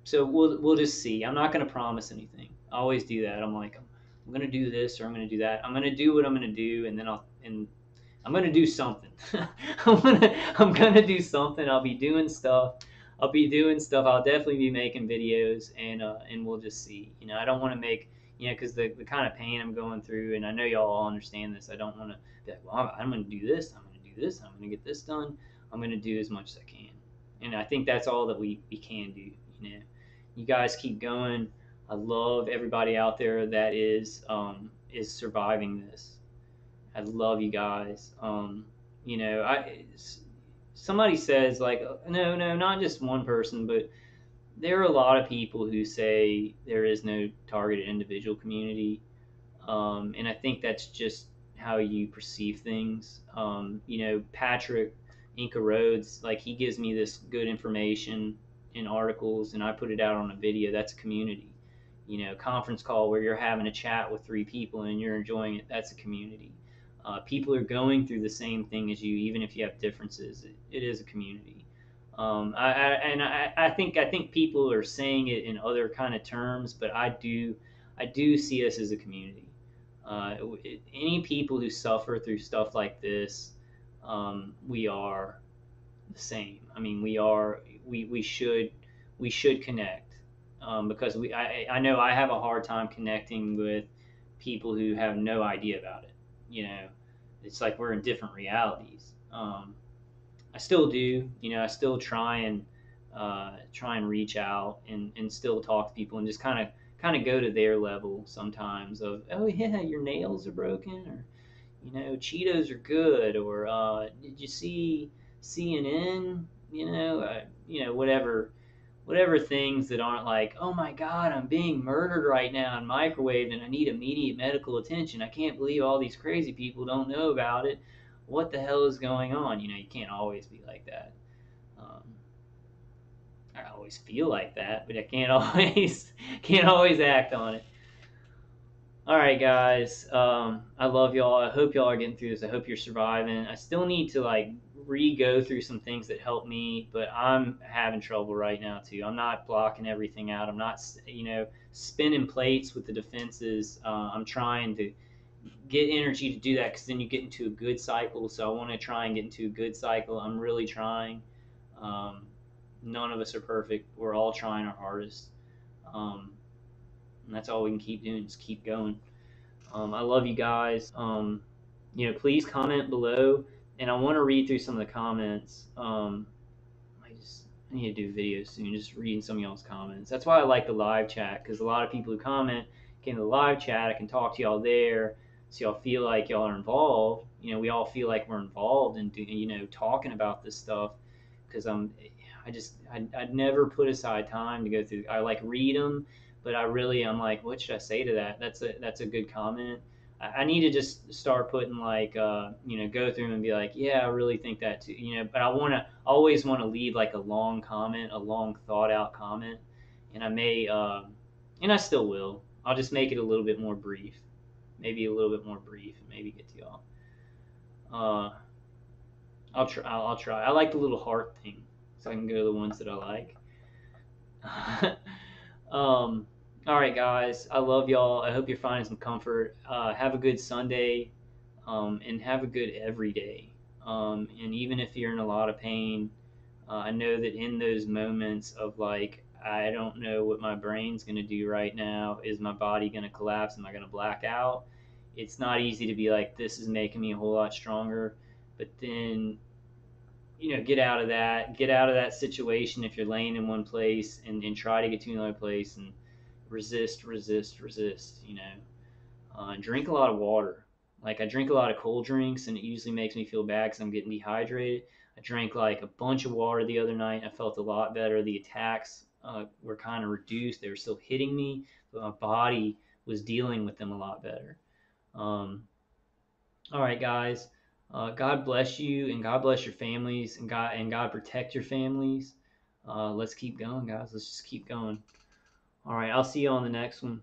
A: so we'll just see. I'm not going to promise anything. I always do that. I'm like, I'm going to do this or I'm going to do that. I'm going to do what I'm going to do, and then I'm going to do something. I'm gonna do something. I'll be doing stuff. I'll definitely be making videos, and we'll just see. I don't want to make, because the kind of pain I'm going through, and I know y'all all understand this. I don't want to be like, well, I'm going to do this. I'm going to do this. I'm going to get this done. I'm going to do as much as I can, and I think that's all that we can do. You guys keep going. I love everybody out there that is surviving this. I love you guys. Somebody says like, no, not just one person, but there are a lot of people who say there is no targeted individual community, and I think that's just how you perceive things. Patrick Inca Rhodes, like he gives me this good information in articles, and I put it out on a video. That's a community. Conference call where you're having a chat with 3 people and you're enjoying it. That's a community. People are going through the same thing as you, even if you have differences. It is a community. I think people are saying it in other kind of terms, but I do see us as a community. Any people who suffer through stuff like this, we are the same. I mean, we should connect, because I know I have a hard time connecting with people who have no idea about it. It's like we're in different realities. I still do. I still try and reach out and still talk to people and just kind of go to their level sometimes of, oh yeah, your nails are broken, or Cheetos are good, or did you see CNN? Whatever things that aren't like, oh my God, I'm being murdered right now and microwaved and I need immediate medical attention. I can't believe all these crazy people don't know about it. What the hell is going on? You can't always be like that. Um, I always feel like that, but I can't always act on it. All right, guys. I love y'all. I hope y'all are getting through this. I hope you're surviving. I still need to re-go through some things that helped me, but I'm having trouble right now too. I'm not blocking everything out. I'm not, spinning plates with the defenses. I'm trying to get energy to do that, because then you get into a good cycle. So I want to try and get into a good cycle. I'm really trying. Um, None of us are perfect. We're all trying our hardest. Um, and that's all we can keep doing, is keep going. I love you guys. Please comment below, and I want to read through some of the comments. I need to do videos soon, just reading some of y'all's comments. That's why I like the live chat, because a lot of people who comment came to the live chat. I can talk to y'all there, so y'all feel like y'all are involved. We all feel like we're involved and talking about this stuff, because I'd never put aside time to go through. I like read them, but I'm like, what should I say to that? That's a good comment. I need to just start putting like go through them and be like, yeah, I really think that too. But always want to leave like a long comment, a long thought out comment, and I still will. I'll just make it a little bit more brief, maybe a little bit more brief, and maybe get to y'all. I'll try. I'll try. I like the little heart thing, so I can go to the ones that I like. All right, guys. I love y'all. I hope you're finding some comfort. Have a good Sunday, and have a good every day. And even if you're in a lot of pain, I know that in those moments of like, I don't know what my brain's going to do right now. Is my body going to collapse? Am I going to black out? It's not easy to be like, this is making me a whole lot stronger. But then get out of that situation if you're laying in one place, and try to get to another place, and resist. Drink a lot of water. Like, I drink a lot of cold drinks, and it usually makes me feel bad because I'm getting dehydrated. I drank like a bunch of water the other night. I felt a lot better. The attacks were kind of reduced. They were still hitting me, but my body was dealing with them a lot better. um, all right, guys. God bless you, and God bless your families, and God protect your families. Let's keep going, guys. Let's just keep going. All right, I'll see you on the next one.